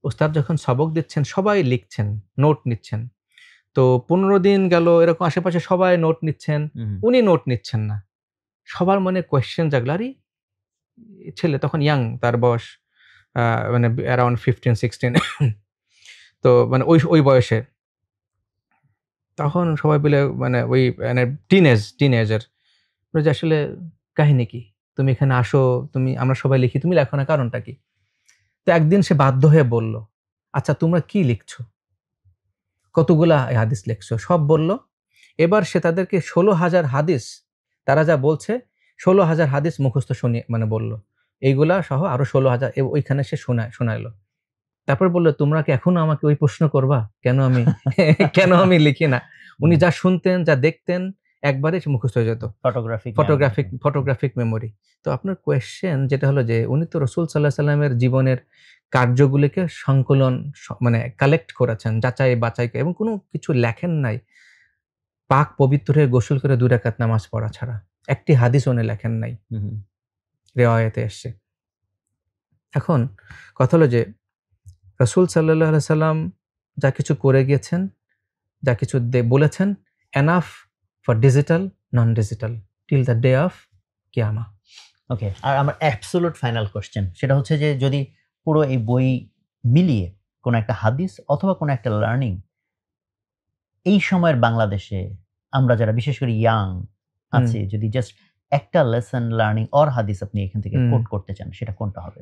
উস্তাদ যখন সবক দিচ্ছেন সবাই লিখছেন, নোট নিচ্ছেন। তো 15 দিন গেল, এরকম আশেপাশে সবাই নোট নিচ্ছেন, উনি নোট নিচ্ছেন না। সবার মনে কোয়েশ্চেন জাগলো, আরে ছেলে তখন ইয়াং, তার বয়স মানে অ্যারাউন্ড 15-16 তো মানে ওই বয়সে, তখন সবাই বলে মানে ওই মানে টিনেজার যে আসলে কাহিনী কি, তুমি এখানে আসো, আমরা সবাই লিখি, তুমি লেখো না, কারণটা কি? তো একদিন সে বাধ্য হয়ে বলল, আচ্ছা তোমরা কি লিখছো, কতগুলা হাদিস লিখছো? সব বলল। এবার সে তাদেরকে 16,000 হাদিস, তারা যা বলছে 16,000 হাদিস মুখস্থ শুনিয়ে মানে বলল, এইগুলা সহ আরো 16,000 ওইখানে সে শোনাইলো। তারপর বললো, তোমরা কি এখনো আমাকে ওই প্রশ্ন করবা কেন আমি লিখি না? উনি যা শুনতেন, যা দেখতেন, একবারে মুখস্থ হয়ে যেত। Photographic memory. তো আপনার কোয়েশ্চেন যেটা হলো যে উনি তো রাসূল সাল্লাল্লাহু আলাইহি সাল্লামের জীবনের কার্যগুলিকে সংকলন মানে কালেক্ট করেছেন, যাচাই বাছাই, এবং কোনো কিছু লেখেন নাই পাক পবিত্র হয়ে গোসল করে 2 রাকাত নামাজ পড়া ছাড়া। একটি হাদিস উনি লেখেন নাই, রিওয়ায়াতে এসছে। এখন কথা হলো যে রাসূল সাল্লাল্লাহু আলাইহি সাল্লাম যা কিছু করে গিয়েছেন, যা কিছু বলেছেন, enough for digital, non digital, till the day of কিয়ামা। ওকে, আর আমার অ্যাবসলিউট ফাইনাল কোশ্চেন সেটা হচ্ছে যে যদি পুরো এই বই মিলিয়ে কোনো একটা হাদিস অথবা কোনো একটা লার্নিং এই সময়ের বাংলাদেশে আমরা যারা বিশেষ করে ইয়াং আছি, যদি জাস্ট একটা লেসন লার্নিং অর হাদিস আপনি এখান থেকে কোট করতে চান, সেটা কোনটা হবে?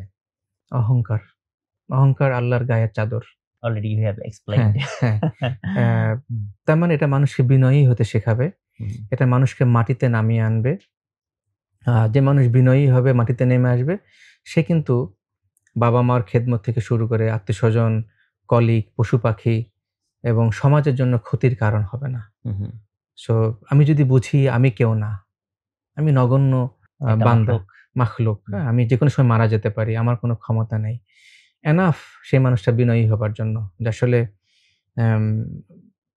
অহংকার আল্লাহর গায়ের চাদর। Already you have explained. তার মানে এটা মানুষকে বিনয়ী হতে শেখাবে, এটা মানুষকে মাটিতে নামিয়ে আনবে। যে মানুষ বিনয়ী হবে, মাটিতে নেমে আসবে, সে কিন্তু বাবা মার খেদমত থেকে শুরু করে আত্মীয়স্বজন, কলিগ, পশু পাখি এবং সমাজের জন্য ক্ষতির কারণ হবে না। সো আমি যদি বুঝি আমি কেউ না, আমি নগণ্য বান্দা, মাখলুক, আমি যে কোনো সময় মারা যেতে পারি, আমার কোনো ক্ষমতা নেই, এনাফ সেই মানুষটা বিনয়ী হবার জন্য যে আসলে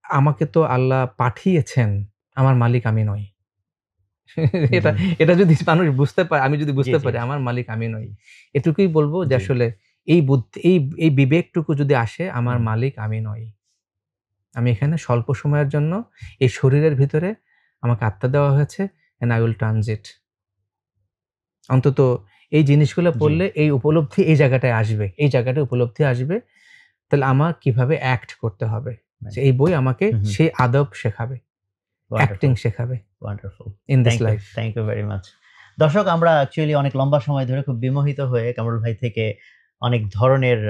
আমাকে তো আল্লাহ পাঠিয়েছেন, আমার মালিক আমি নই। এটা যদি মানুষ বুঝতে পারে, আমি যদি বুঝতে পারি আমার মালিক আমি নই, এটুকুই বলবো যে আসলে এই বুদ্ধি, এই বিবেকটুকু যদি আসে, আমার মালিক আমি নই, আমি এখানে স্বল্প সময়ের জন্য এই শরীরের ভিতরে আমাকে আত্মা দেওয়া হয়েছে, এন্ড আই উইল ট্রানজিট। অন্তত এই জিনিসগুলো পড়লে এই উপলব্ধি এই জায়গাটায় আসবে, তাহলে আমার কিভাবে অ্যাক্ট করতে হবে, এই বই আমাকে সেই আদব শেখাবে, অ্যাক্টিং শেখাবে। Wonderful, in this life. Thank you very much. দর্শক, আমরা অ্যাকচুয়ালি অনেক লম্বা সময় ধরে খুব বিমোহিত হয়ে কামরুল ভাই থেকে অনেক ধরনের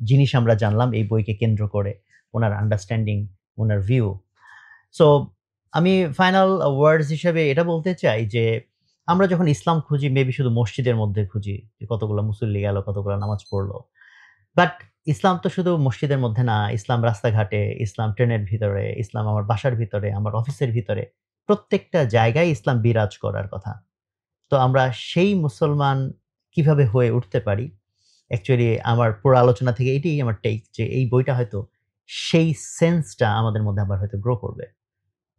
জিনিস আমরা জানলাম এই বইকে কেন্দ্র করে, ওনার আন্ডারস্ট্যান্ডিং, ওনার ভিউ। সো আমি ফাইনাল ওয়ার্ডস হিসেবে এটা বলতে চাই যে আমরা যখন ইসলাম খুঁজি, মেবি শুধু মসজিদের মধ্যে খুঁজি, কতগুলো মুসল্লি গেল, কতগুলো নামাজ পড়লো, বাট ইসলাম তো শুধু মসজিদের মধ্যে না, ইসলাম রাস্তাঘাটে, ইসলাম ট্রেনের ভিতরে, ইসলাম আমার বাসার ভিতরে, আমার অফিসের ভিতরে, প্রত্যেকটা জায়গায় ইসলাম বিরাজ করার কথা। তো আমরা সেই মুসলমান কিভাবে হয়ে উঠতে পারি, অ্যাকচুয়ালি আমার পুরো আলোচনা থেকে এটাই আমার টেক, যে এই বইটা হয়তো সেই সেন্সটা আমাদের মধ্যে আবার হয়তো গ্রো করবে।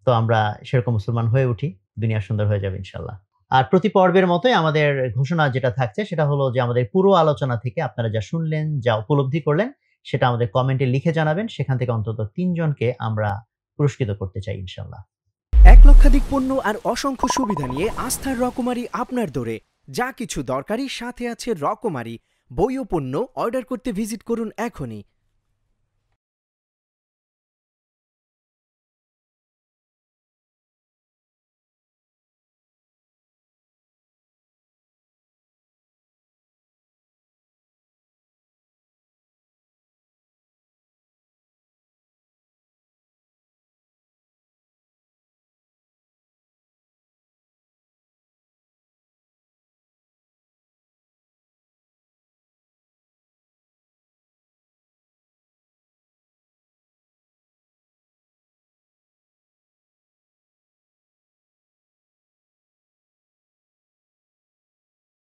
তো আমরা সেরকম মুসলমান হয়ে উঠি, দুনিয়া সুন্দর হয়ে যাবে ইনশাল্লাহ। আর প্রতি পর্বের মতোই আমাদের ঘোষণা যেটা থাকছে সেটা হলো যে আমাদের পুরো আলোচনা থেকে আপনারা যা শুনলেন, যা উপলব্ধি করলেন, সেটা আমাদের কমেন্টে লিখে জানাবেন। সেখান থেকে অন্তত 3 জনকে আমরা পুরস্কৃত করতে চাই ইনশাল্লাহ। 1 লক্ষাধিক পণ্য আর অসংখ্য সুবিধা নিয়ে আস্থার রকমারি আপনার দোরে। যা কিছু দরকারি সাথে আছে রকমারি। বই ও পণ্য অর্ডার করতে ভিজিট করুন এখনই